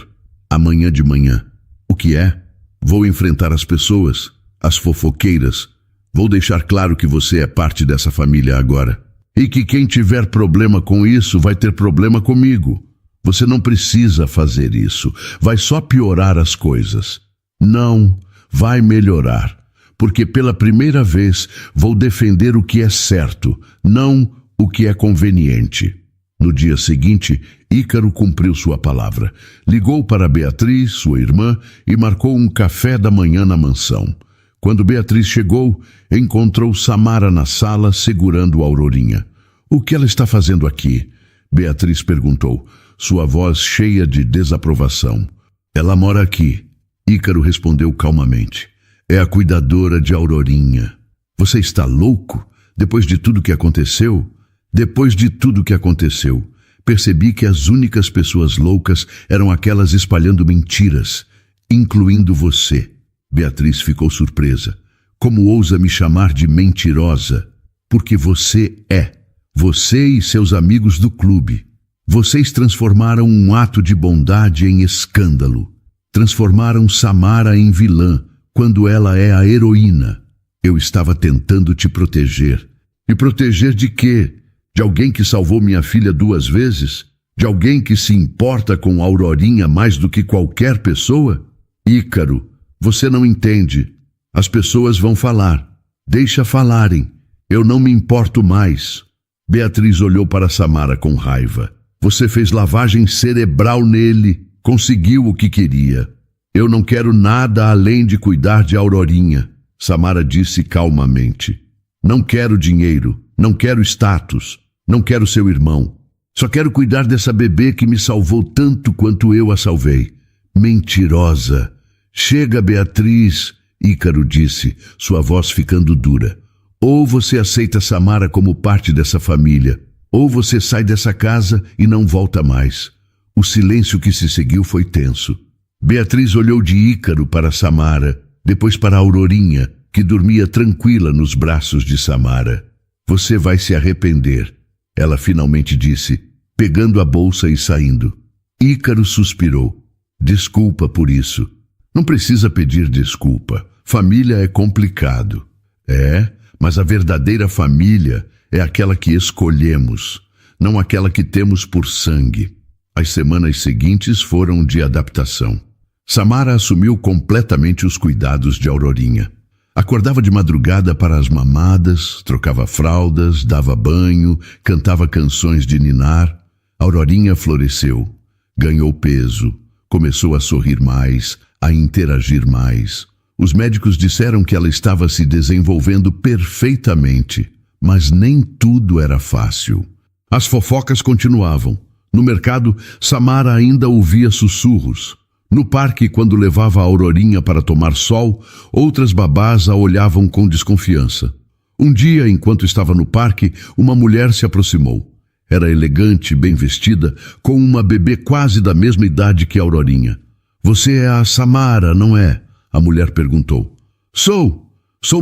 Amanhã de manhã. O que é? Vou enfrentar as pessoas, as fofoqueiras. Vou deixar claro que você é parte dessa família agora. E que quem tiver problema com isso vai ter problema comigo. Você não precisa fazer isso. Vai só piorar as coisas. Não, vai melhorar. Porque pela primeira vez vou defender o que é certo, não o que é conveniente. No dia seguinte, Ícaro cumpriu sua palavra. Ligou para Beatriz, sua irmã, e marcou um café da manhã na mansão. Quando Beatriz chegou, encontrou Samara na sala segurando a Aurorinha. O que ela está fazendo aqui? Beatriz perguntou, sua voz cheia de desaprovação. Ela mora aqui. Ícaro respondeu calmamente. É a cuidadora de Aurorinha. Você está louco? Depois de tudo que aconteceu? Depois de tudo que aconteceu, percebi que as únicas pessoas loucas eram aquelas espalhando mentiras, incluindo você. Beatriz ficou surpresa. Como ousa me chamar de mentirosa? Porque você é. Você e seus amigos do clube. Vocês transformaram um ato de bondade em escândalo. Transformaram Samara em vilã, quando ela é a heroína. Eu estava tentando te proteger. Me proteger de quê? De alguém que salvou minha filha 2 vezes? De alguém que se importa com a Aurorinha mais do que qualquer pessoa? Ícaro, você não entende. As pessoas vão falar. Deixa falarem. Eu não me importo mais. Beatriz olhou para Samara com raiva. Você fez lavagem cerebral nele. Conseguiu o que queria. Eu não quero nada além de cuidar de Aurorinha. Samara disse calmamente. Não quero dinheiro, não quero status, não quero seu irmão. Só quero cuidar dessa bebê que me salvou tanto quanto eu a salvei. Mentirosa. Chega, Beatriz, Ícaro disse, sua voz ficando dura. Ou você aceita Samara como parte dessa família, ou você sai dessa casa e não volta mais. O silêncio que se seguiu foi tenso. Beatriz olhou de Ícaro para Samara, depois para Aurorinha, que dormia tranquila nos braços de Samara. Você vai se arrepender, ela finalmente disse, pegando a bolsa e saindo. Ícaro suspirou. Desculpa por isso. Não precisa pedir desculpa. Família é complicado. É, mas a verdadeira família é aquela que escolhemos, não aquela que temos por sangue. As semanas seguintes foram de adaptação. Samara assumiu completamente os cuidados de Aurorinha. Acordava de madrugada para as mamadas, trocava fraldas, dava banho, cantava canções de ninar. Aurorinha floresceu, ganhou peso, começou a sorrir mais, a interagir mais. Os médicos disseram que ela estava se desenvolvendo perfeitamente, mas nem tudo era fácil. As fofocas continuavam. No mercado, Samara ainda ouvia sussurros. No parque, quando levava a Aurorinha para tomar sol, outras babás a olhavam com desconfiança. Um dia, enquanto estava no parque, uma mulher se aproximou. Era elegante, bem vestida, com uma bebê quase da mesma idade que a Aurorinha. Você é a Samara, não é? A mulher perguntou. Sou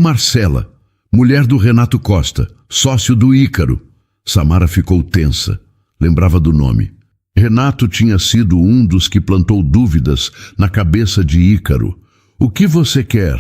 Marcela, mulher do Renato Costa, sócio do Ícaro. Samara ficou tensa. Lembrava do nome. Renato tinha sido um dos que plantou dúvidas na cabeça de Ícaro. O que você quer?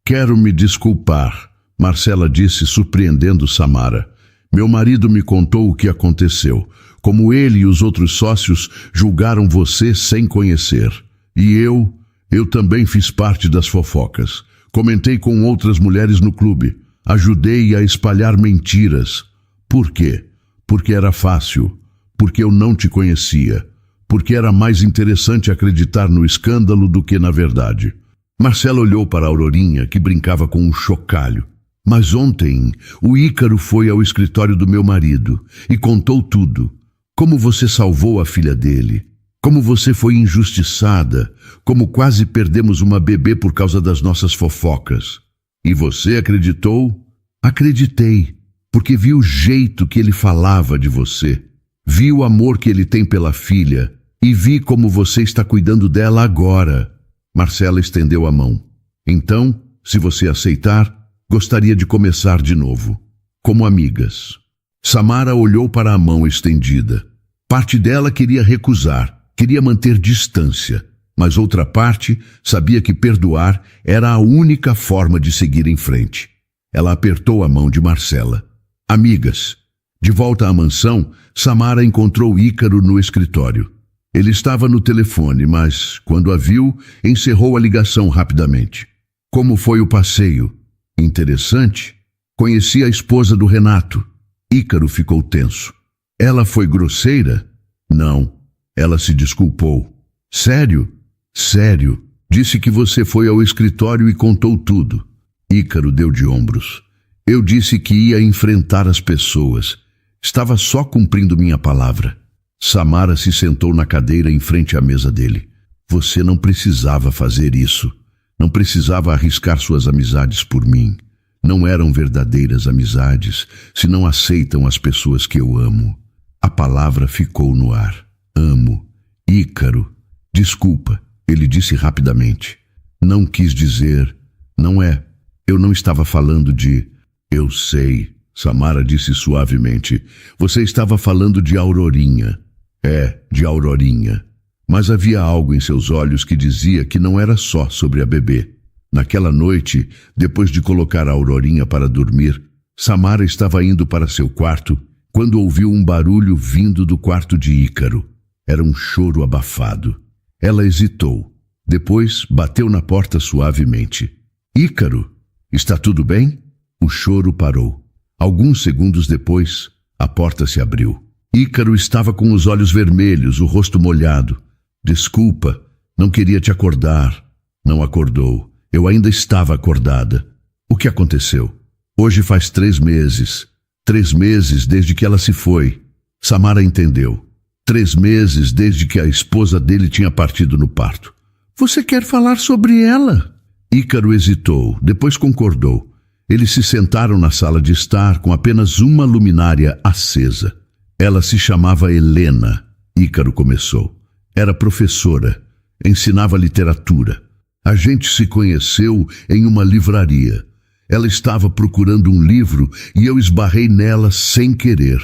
Quero me desculpar, Marcela disse, surpreendendo Samara. Meu marido me contou o que aconteceu, como ele e os outros sócios julgaram você sem conhecer. E eu também fiz parte das fofocas. Comentei com outras mulheres no clube. Ajudei a espalhar mentiras. Por quê? Porque era fácil. Porque eu não te conhecia. Porque era mais interessante acreditar no escândalo do que na verdade. Marcela olhou para a Aurorinha, que brincava com um chocalho. Mas ontem, o Ícaro foi ao escritório do meu marido e contou tudo. Como você salvou a filha dele. Como você foi injustiçada. Como quase perdemos uma bebê por causa das nossas fofocas. E você acreditou? Acreditei, porque vi o jeito que ele falava de você. Vi o amor que ele tem pela filha e vi como você está cuidando dela agora. Marcela estendeu a mão. Então, se você aceitar, gostaria de começar de novo, como amigas. Samara olhou para a mão estendida. Parte dela queria recusar, queria manter distância, mas outra parte sabia que perdoar era a única forma de seguir em frente. Ela apertou a mão de Marcela. Amigas. De volta à mansão, Samara encontrou Ícaro no escritório. Ele estava no telefone, mas, quando a viu, encerrou a ligação rapidamente. Como foi o passeio? Interessante. Conheci a esposa do Renato. Ícaro ficou tenso. Ela foi grosseira? Não. Ela se desculpou. Sério? Sério. Disse que você foi ao escritório e contou tudo. Ícaro deu de ombros. Eu disse que ia enfrentar as pessoas. Estava só cumprindo minha palavra. Samara se sentou na cadeira em frente à mesa dele. Você não precisava fazer isso. Não precisava arriscar suas amizades por mim. Não eram verdadeiras amizades se não aceitam as pessoas que eu amo. A palavra ficou no ar. Amo. Ícaro. Desculpa, ele disse rapidamente. Não quis dizer. Não é. Eu não estava falando de... Eu sei, Samara disse suavemente. Você estava falando de Aurorinha. É, de Aurorinha. Mas havia algo em seus olhos que dizia que não era só sobre a bebê. Naquela noite, depois de colocar a Aurorinha para dormir, Samara estava indo para seu quarto quando ouviu um barulho vindo do quarto de Ícaro. Era um choro abafado. Ela hesitou. Depois bateu na porta suavemente. Ícaro, está tudo bem? O choro parou. Alguns segundos depois, a porta se abriu. Ícaro estava com os olhos vermelhos, o rosto molhado. Desculpa, não queria te acordar. Não acordou. Eu ainda estava acordada. O que aconteceu? Hoje faz 3 meses. 3 meses desde que ela se foi. Samara entendeu. 3 meses desde que a esposa dele tinha partido no parto. Você quer falar sobre ela? Ícaro hesitou, depois concordou. Eles se sentaram na sala de estar com apenas uma luminária acesa. Ela se chamava Helena. Ícaro começou. Era professora, ensinava literatura. A gente se conheceu em uma livraria. Ela estava procurando um livro e eu esbarrei nela sem querer.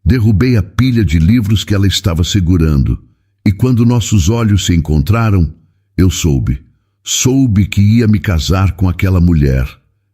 Derrubei a pilha de livros que ela estava segurando. E quando nossos olhos se encontraram, eu soube. Soube que ia me casar com aquela mulher.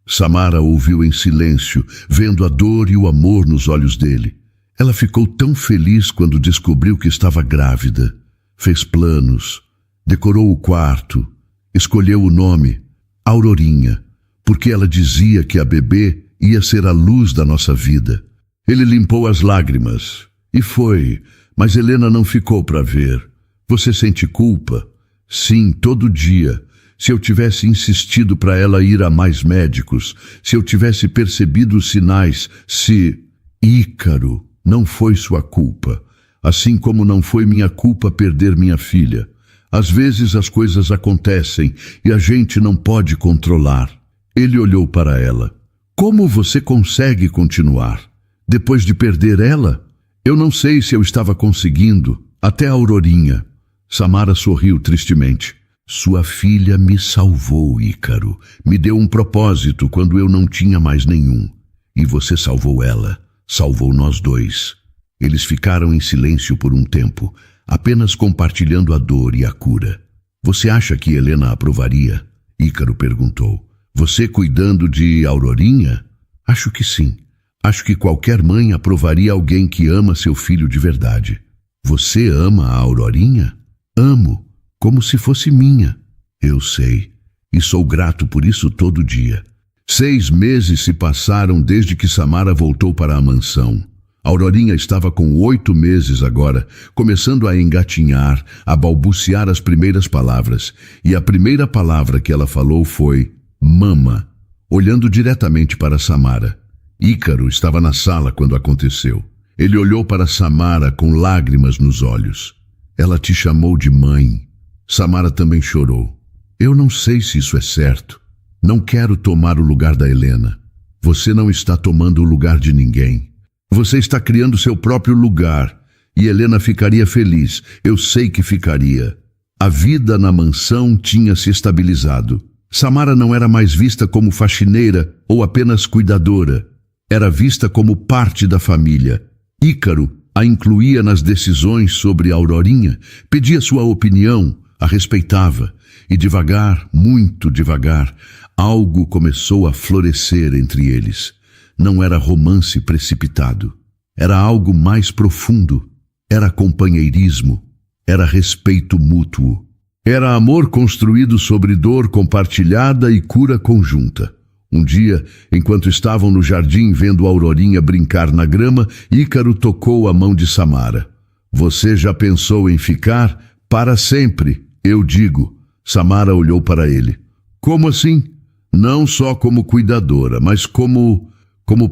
Samara ouviu em silêncio, vendo a dor e o amor nos olhos dele. Ela ficou tão feliz quando descobriu que estava grávida. Fez planos, decorou o quarto, escolheu o nome, Aurorinha, porque ela dizia que a bebê ia ser a luz da nossa vida. Ele limpou as lágrimas. E foi, mas Helena não ficou para ver. Você sente culpa? Sim, todo dia. Se eu tivesse insistido para ela ir a mais médicos, se eu tivesse percebido os sinais, Ícaro, não foi sua culpa. Assim como não foi minha culpa perder minha filha. Às vezes as coisas acontecem e a gente não pode controlar. Ele olhou para ela. Como você consegue continuar? Depois de perder ela? Eu não sei se eu estava conseguindo. Até a Aurorinha. Samara sorriu tristemente. Sua filha me salvou, Ícaro. Me deu um propósito quando eu não tinha mais nenhum. E você salvou ela. Salvou nós dois. Eles ficaram em silêncio por um tempo, apenas compartilhando a dor e a cura. Você acha que Helena aprovaria? Ícaro perguntou. Você cuidando de Aurorinha? Acho que sim. Acho que qualquer mãe aprovaria alguém que ama seu filho de verdade. Você ama a Aurorinha? Amo, como se fosse minha. Eu sei, e sou grato por isso todo dia. 6 meses se passaram desde que Samara voltou para a mansão. Aurorinha estava com 8 meses agora, começando a engatinhar, a balbuciar as primeiras palavras. E a primeira palavra que ela falou foi mama, olhando diretamente para Samara. Ícaro estava na sala quando aconteceu. Ele olhou para Samara com lágrimas nos olhos. Ela te chamou de mãe. Samara também chorou. Eu não sei se isso é certo. Não quero tomar o lugar da Helena. Você não está tomando o lugar de ninguém. Você está criando seu próprio lugar. E Helena ficaria feliz. Eu sei que ficaria. A vida na mansão tinha se estabilizado. Samara não era mais vista como faxineira ou apenas cuidadora. Era vista como parte da família. Ícaro a incluía nas decisões sobre Aurorinha, pedia sua opinião, a respeitava. E devagar, muito devagar, algo começou a florescer entre eles. Não era romance precipitado. Era algo mais profundo. Era companheirismo. Era respeito mútuo. Era amor construído sobre dor compartilhada e cura conjunta. Um dia, enquanto estavam no jardim vendo Aurorinha brincar na grama, Ícaro tocou a mão de Samara. Você já pensou em ficar? Para sempre, eu digo. Samara olhou para ele. Como assim? Não só como cuidadora, mas como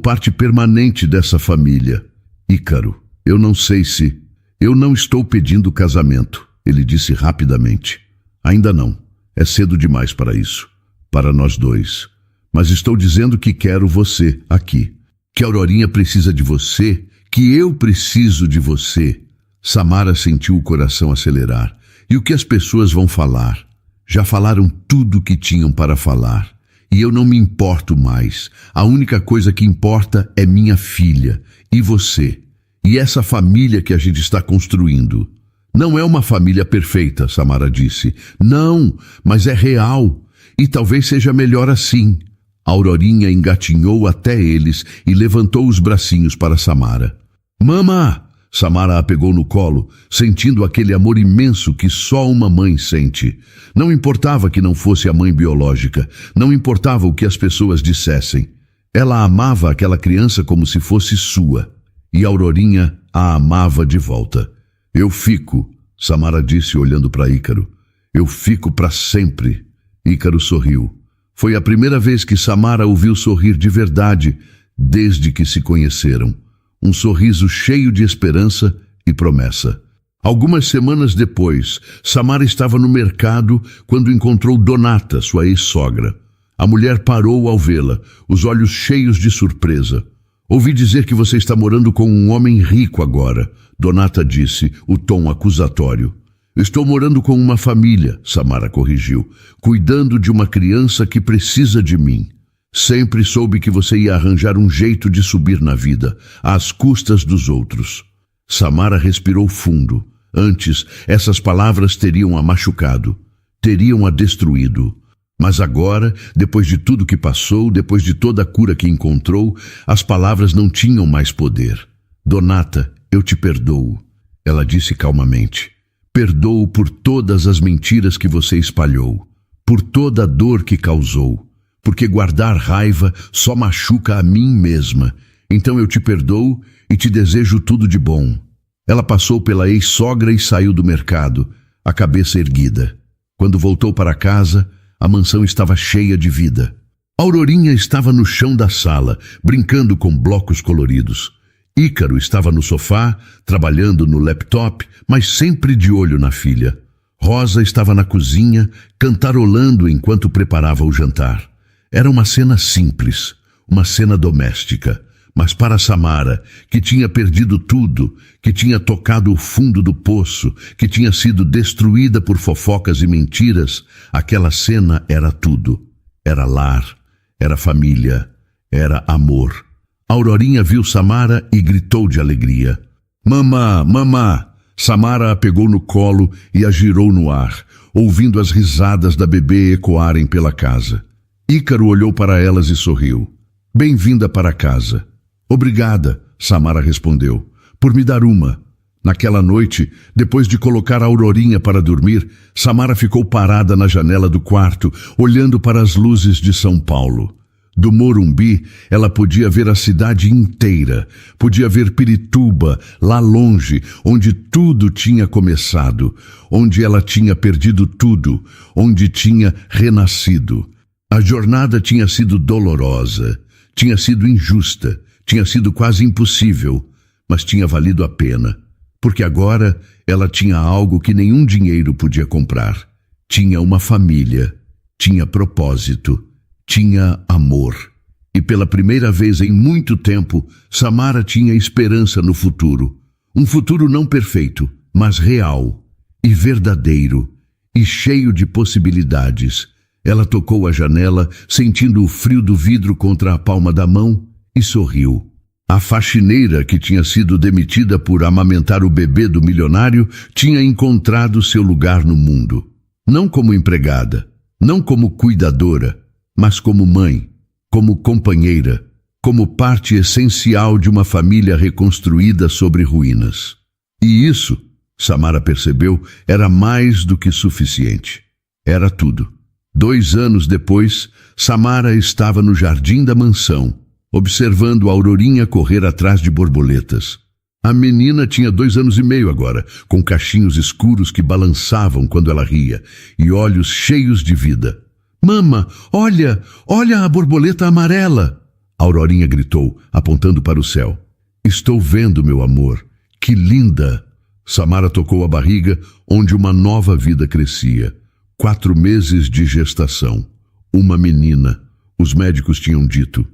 parte permanente dessa família. Ícaro, eu não sei se... Eu não estou pedindo casamento, ele disse rapidamente. Ainda não. É cedo demais para isso. Para nós dois. Mas estou dizendo que quero você aqui. Que a Aurorinha precisa de você. Que eu preciso de você. Samara sentiu o coração acelerar. E o que as pessoas vão falar? Já falaram tudo o que tinham para falar. E eu não me importo mais. A única coisa que importa é minha filha. E você. E essa família que a gente está construindo. Não é uma família perfeita, Samara disse. Não, mas é real. E talvez seja melhor assim. Aurorinha engatinhou até eles e levantou os bracinhos para Samara. Mama! Samara a pegou no colo, sentindo aquele amor imenso que só uma mãe sente. Não importava que não fosse a mãe biológica, não importava o que as pessoas dissessem. Ela amava aquela criança como se fosse sua. E Aurorinha a amava de volta. Eu fico, Samara disse olhando para Ícaro. Eu fico para sempre. Ícaro sorriu. Foi a primeira vez que Samara ouviu sorrir de verdade desde que se conheceram. Um sorriso cheio de esperança e promessa. Algumas semanas depois, Samara estava no mercado quando encontrou Donata, sua ex-sogra. A mulher parou ao vê-la, os olhos cheios de surpresa. Ouvi dizer que você está morando com um homem rico agora, Donata disse, o tom acusatório. Estou morando com uma família, Samara corrigiu, cuidando de uma criança que precisa de mim. Sempre soube que você ia arranjar um jeito de subir na vida, às custas dos outros. Samara respirou fundo. Antes, essas palavras teriam a machucado, teriam a destruído. Mas agora, depois de tudo que passou, depois de toda a cura que encontrou, as palavras não tinham mais poder. Donata, eu te perdoo, ela disse calmamente. Perdoo por todas as mentiras que você espalhou, por toda a dor que causou, porque guardar raiva só machuca a mim mesma. Então eu te perdoo e te desejo tudo de bom. Ela passou pela ex-sogra e saiu do mercado, a cabeça erguida. Quando voltou para casa, a mansão estava cheia de vida. Aurorinha estava no chão da sala, brincando com blocos coloridos. Ícaro estava no sofá, trabalhando no laptop, mas sempre de olho na filha. Rosa estava na cozinha, cantarolando enquanto preparava o jantar. Era uma cena simples, uma cena doméstica. Mas para Samara, que tinha perdido tudo, que tinha tocado o fundo do poço, que tinha sido destruída por fofocas e mentiras, aquela cena era tudo. Era lar, era família, era amor. Aurorinha viu Samara e gritou de alegria. Mamá, mamá! Samara a pegou no colo e a girou no ar, ouvindo as risadas da bebê ecoarem pela casa. Ícaro olhou para elas e sorriu. Bem-vinda para casa. Obrigada, Samara respondeu, por me dar uma. Naquela noite, depois de colocar a Aurorinha para dormir, Samara ficou parada na janela do quarto, olhando para as luzes de São Paulo. Do Morumbi, ela podia ver a cidade inteira, podia ver Pirituba, lá longe, onde tudo tinha começado, onde ela tinha perdido tudo, onde tinha renascido. A jornada tinha sido dolorosa, tinha sido injusta, tinha sido quase impossível, mas tinha valido a pena, porque agora ela tinha algo que nenhum dinheiro podia comprar. Tinha uma família, tinha propósito, tinha amor. E pela primeira vez em muito tempo, Samara tinha esperança no futuro. Um futuro não perfeito, mas real e verdadeiro e cheio de possibilidades. Ela tocou a janela, sentindo o frio do vidro contra a palma da mão, e sorriu. A faxineira, que tinha sido demitida por amamentar o bebê do milionário, tinha encontrado seu lugar no mundo. Não como empregada, não como cuidadora, mas como mãe, como companheira, como parte essencial de uma família reconstruída sobre ruínas. E isso, Samara percebeu, era mais do que suficiente. Era tudo. 2 anos depois, Samara estava no jardim da mansão, observando a Aurorinha correr atrás de borboletas. A menina tinha 2 anos e meio agora, com cachinhos escuros que balançavam quando ela ria, e olhos cheios de vida. Mama, olha a borboleta amarela! A Aurorinha gritou, apontando para o céu. Estou vendo, meu amor. Que linda! Samara tocou a barriga, onde uma nova vida crescia. 4 meses de gestação. Uma menina, os médicos tinham dito.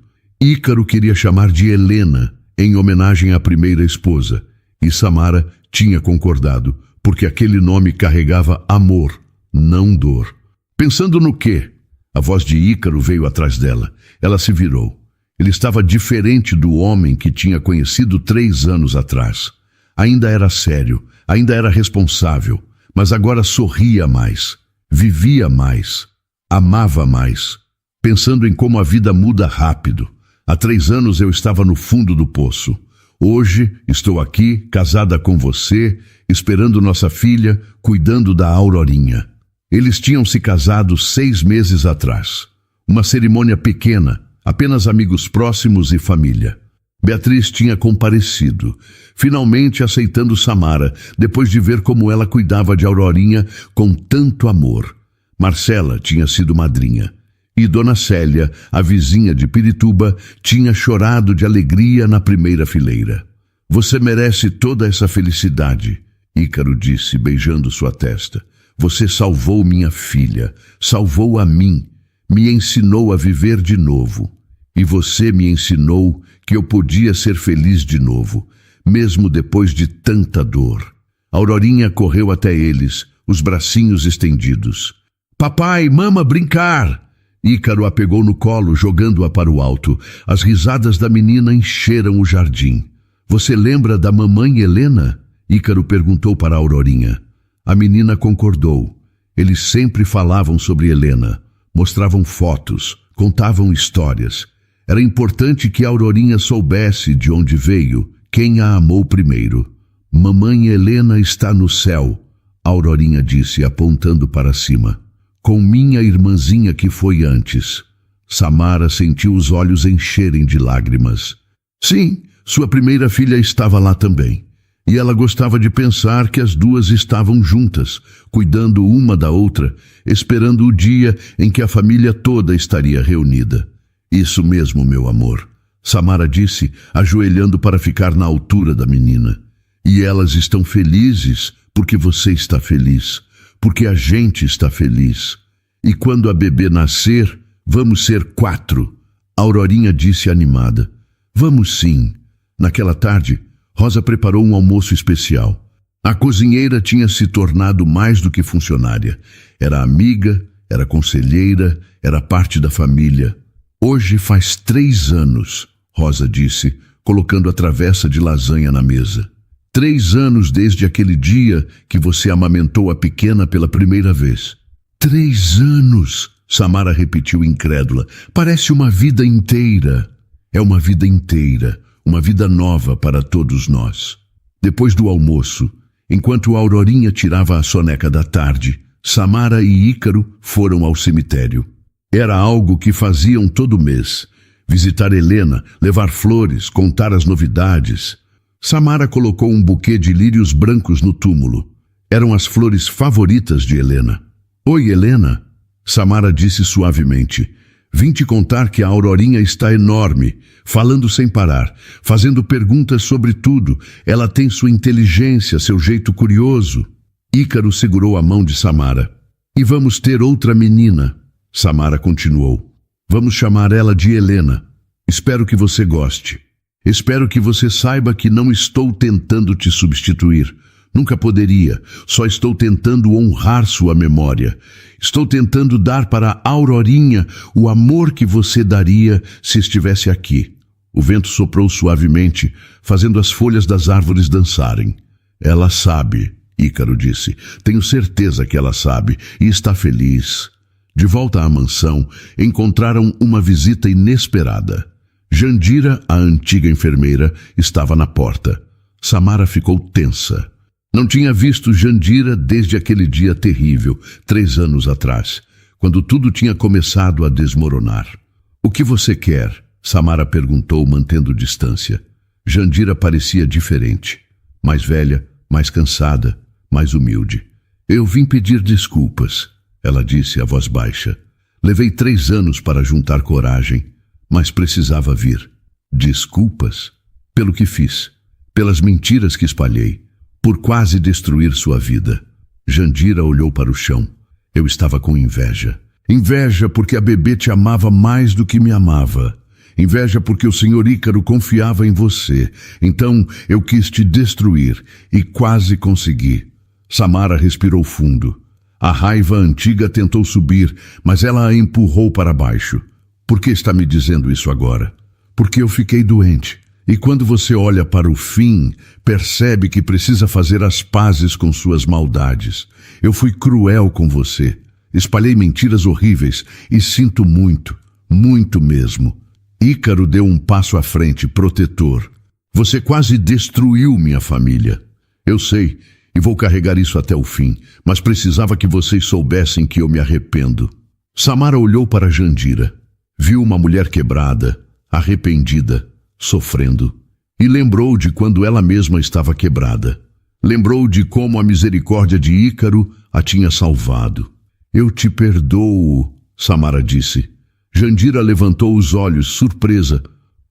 Ícaro queria chamar de Helena, em homenagem à primeira esposa, e Samara tinha concordado, porque aquele nome carregava amor, não dor. Pensando no quê? A voz de Ícaro veio atrás dela. Ela se virou. Ele estava diferente do homem que tinha conhecido 3 anos atrás. Ainda era sério, ainda era responsável, mas agora sorria mais, vivia mais, amava mais, pensando em como a vida muda rápido. Há 3 anos eu estava no fundo do poço. Hoje estou aqui, casada com você, esperando nossa filha, cuidando da Aurorinha. Eles tinham se casado 6 meses atrás. Uma cerimônia pequena, apenas amigos próximos e família. Beatriz tinha comparecido, finalmente aceitando Samara, depois de ver como ela cuidava de Aurorinha com tanto amor. Marcela tinha sido madrinha. E Dona Célia, a vizinha de Pirituba, tinha chorado de alegria na primeira fileira. Você merece toda essa felicidade, Ícaro disse, beijando sua testa. Você salvou minha filha, salvou a mim, me ensinou a viver de novo. E você me ensinou que eu podia ser feliz de novo, mesmo depois de tanta dor. Aurorinha correu até eles, os bracinhos estendidos. Papai, mama, brincar! Ícaro a pegou no colo, jogando-a para o alto. As risadas da menina encheram o jardim. Você lembra da mamãe Helena? Ícaro perguntou para a Aurorinha. A menina concordou. Eles sempre falavam sobre Helena, mostravam fotos, contavam histórias. Era importante que a Aurorinha soubesse de onde veio, quem a amou primeiro. Mamãe Helena está no céu, a Aurorinha disse, apontando para cima. Com minha irmãzinha que foi antes. Samara sentiu os olhos encherem de lágrimas. Sim, sua primeira filha estava lá também. E ela gostava de pensar que as duas estavam juntas, cuidando uma da outra, esperando o dia em que a família toda estaria reunida. Isso mesmo, meu amor, Samara disse, ajoelhando para ficar na altura da menina. E elas estão felizes porque você está feliz, porque a gente está feliz. E quando a bebê nascer, vamos ser 4, a Aurorinha disse animada. Vamos sim. Naquela tarde, Rosa preparou um almoço especial. A cozinheira tinha se tornado mais do que funcionária. Era amiga, era conselheira, era parte da família. Hoje faz 3 anos, Rosa disse, colocando a travessa de lasanha na mesa. 3 anos desde aquele dia que você amamentou a pequena pela primeira vez. 3 anos, Samara repetiu incrédula. Parece uma vida inteira. É uma vida inteira, uma vida nova para todos nós. Depois do almoço, enquanto a Aurorinha tirava a soneca da tarde, Samara e Ícaro foram ao cemitério. Era algo que faziam todo mês. Visitar Helena, levar flores, contar as novidades. Samara colocou um buquê de lírios brancos no túmulo. Eram as flores favoritas de Helena. Oi, Helena, Samara disse suavemente. Vim te contar que a Aurorinha está enorme, falando sem parar, fazendo perguntas sobre tudo. Ela tem sua inteligência, seu jeito curioso. Ícaro segurou a mão de Samara. E vamos ter outra menina, Samara continuou. Vamos chamar ela de Helena. Espero que você goste. Espero que você saiba que não estou tentando te substituir. Nunca poderia. Só estou tentando honrar sua memória. Estou tentando dar para a Aurorinha o amor que você daria se estivesse aqui. O vento soprou suavemente, fazendo as folhas das árvores dançarem. Ela sabe, Ícaro disse. Tenho certeza que ela sabe e está feliz. De volta à mansão, encontraram uma visita inesperada. Jandira, a antiga enfermeira, estava na porta. Samara ficou tensa. Não tinha visto Jandira desde aquele dia terrível, 3 anos atrás, quando tudo tinha começado a desmoronar. O que você quer? Samara perguntou, mantendo distância. Jandira parecia diferente. Mais velha, mais cansada, mais humilde. Eu vim pedir desculpas, ela disse a voz baixa. Levei 3 anos para juntar coragem, mas precisava vir. Desculpas? Pelo que fiz, pelas mentiras que espalhei, por quase destruir sua vida. Jandira olhou para o chão. Eu estava com inveja. Inveja porque a bebê te amava mais do que me amava. Inveja porque o Sr. Ícaro confiava em você. Então eu quis te destruir e quase consegui. Samara respirou fundo. A raiva antiga tentou subir, mas ela a empurrou para baixo. Por que está me dizendo isso agora? Porque eu fiquei doente. E quando você olha para o fim, percebe que precisa fazer as pazes com suas maldades. Eu fui cruel com você. Espalhei mentiras horríveis e sinto muito, muito mesmo. Ícaro deu um passo à frente, protetor. Você quase destruiu minha família. Eu sei, e vou carregar isso até o fim, mas precisava que vocês soubessem que eu me arrependo. Samara olhou para Jandira. Viu uma mulher quebrada, arrependida, sofrendo, e lembrou de quando ela mesma estava quebrada. Lembrou de como a misericórdia de Ícaro a tinha salvado. Eu te perdoo, Samara disse. Jandira levantou os olhos, surpresa.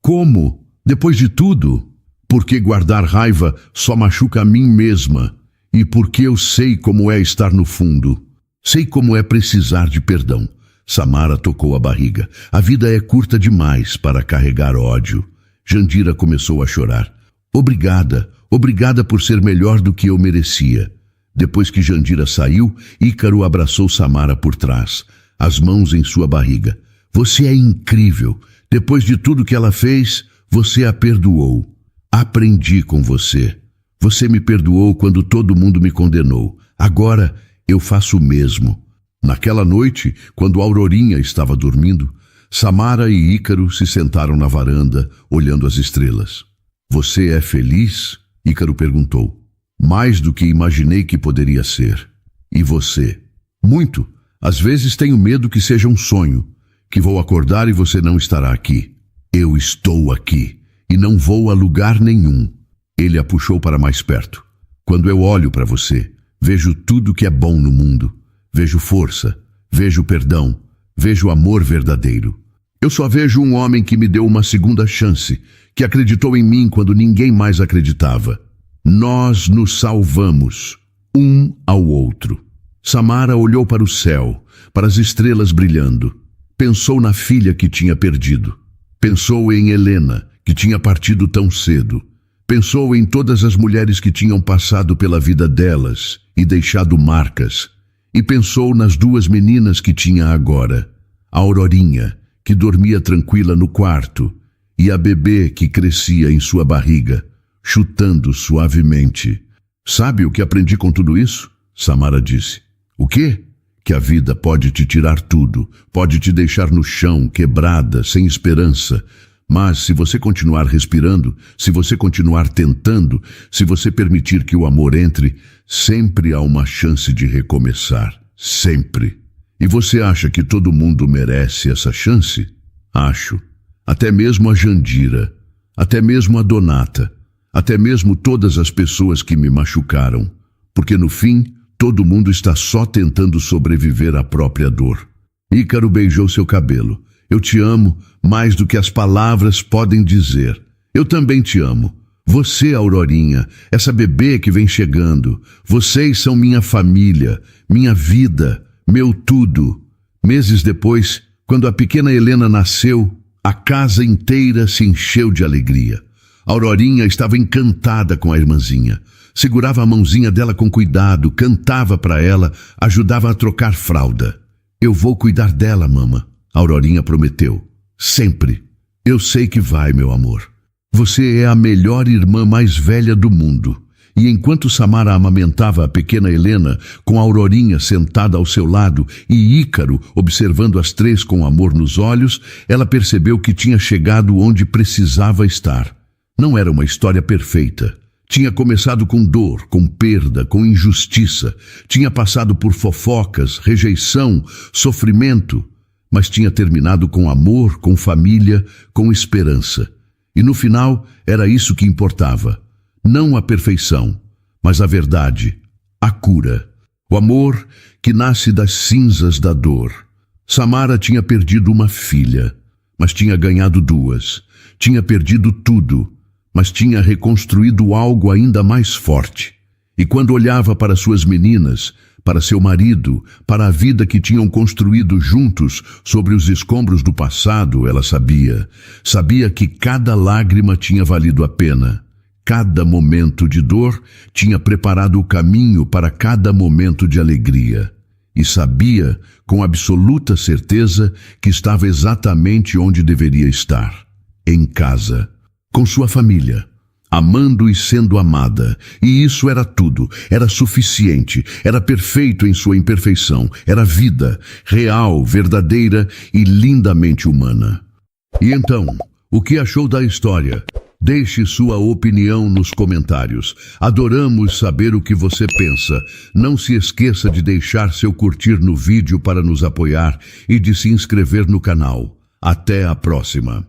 Como? Depois de tudo? Porque guardar raiva só machuca a mim mesma. E porque eu sei como é estar no fundo. Sei como é precisar de perdão. Samara tocou a barriga. A vida é curta demais para carregar ódio. Jandira começou a chorar. Obrigada, obrigada por ser melhor do que eu merecia. Depois que Jandira saiu, Ícaro abraçou Samara por trás, as mãos em sua barriga. Você é incrível. Depois de tudo que ela fez, você a perdoou. Aprendi com você. Você me perdoou quando todo mundo me condenou. Agora eu faço o mesmo. Naquela noite, quando Aurorinha estava dormindo, Samara e Ícaro se sentaram na varanda, olhando as estrelas. Você é feliz? Ícaro perguntou. Mais do que imaginei que poderia ser. E você? Muito. Às vezes tenho medo que seja um sonho, que vou acordar e você não estará aqui. Eu estou aqui e não vou a lugar nenhum. Ele a puxou para mais perto. Quando eu olho para você, vejo tudo que é bom no mundo. Vejo força, vejo perdão, vejo amor verdadeiro. Eu só vejo um homem que me deu uma segunda chance, que acreditou em mim quando ninguém mais acreditava. Nós nos salvamos, um ao outro. Samara olhou para o céu, para as estrelas brilhando. Pensou na filha que tinha perdido. Pensou em Helena, que tinha partido tão cedo. Pensou em todas as mulheres que tinham passado pela vida delas e deixado marcas. E pensou nas duas meninas que tinha agora. A Aurorinha, que dormia tranquila no quarto, e a bebê que crescia em sua barriga, chutando suavemente. Sabe o que aprendi com tudo isso? Samara disse. O quê? Que a vida pode te tirar tudo, pode te deixar no chão, quebrada, sem esperança. Mas se você continuar respirando, se você continuar tentando, se você permitir que o amor entre, sempre há uma chance de recomeçar. Sempre. E você acha que todo mundo merece essa chance? Acho. Até mesmo a Jandira, até mesmo a Donata, até mesmo todas as pessoas que me machucaram. Porque no fim, todo mundo está só tentando sobreviver à própria dor. Ícaro beijou seu cabelo. Eu te amo mais do que as palavras podem dizer. Eu também te amo. Você, Aurorinha, essa bebê que vem chegando. Vocês são minha família, minha vida, meu tudo. Meses depois, quando a pequena Helena nasceu, a casa inteira se encheu de alegria. Aurorinha estava encantada com a irmãzinha. Segurava a mãozinha dela com cuidado, cantava para ela, ajudava a trocar fralda. Eu vou cuidar dela, mama. Aurorinha prometeu. Sempre. Eu sei que vai, meu amor. Você é a melhor irmã mais velha do mundo. E enquanto Samara amamentava a pequena Helena, com a Aurorinha sentada ao seu lado e Ícaro observando as três com amor nos olhos, ela percebeu que tinha chegado onde precisava estar. Não era uma história perfeita. Tinha começado com dor, com perda, com injustiça. Tinha passado por fofocas, rejeição, sofrimento. Mas tinha terminado com amor, com família, com esperança. E no final era isso que importava. Não a perfeição, mas a verdade, a cura. O amor que nasce das cinzas da dor. Samara tinha perdido uma filha, mas tinha ganhado duas. Tinha perdido tudo, mas tinha reconstruído algo ainda mais forte. E quando olhava para suas meninas, para seu marido, para a vida que tinham construído juntos sobre os escombros do passado, ela sabia que cada lágrima tinha valido a pena. Cada momento de dor tinha preparado o caminho para cada momento de alegria. E sabia, com absoluta certeza, que estava exatamente onde deveria estar. Em casa, com sua família, amando e sendo amada. E isso era tudo, era suficiente, era perfeito em sua imperfeição, era vida, real, verdadeira e lindamente humana. E então, o que achou da história? Deixe sua opinião nos comentários. Adoramos saber o que você pensa. Não se esqueça de deixar seu curtir no vídeo para nos apoiar e de se inscrever no canal. Até a próxima.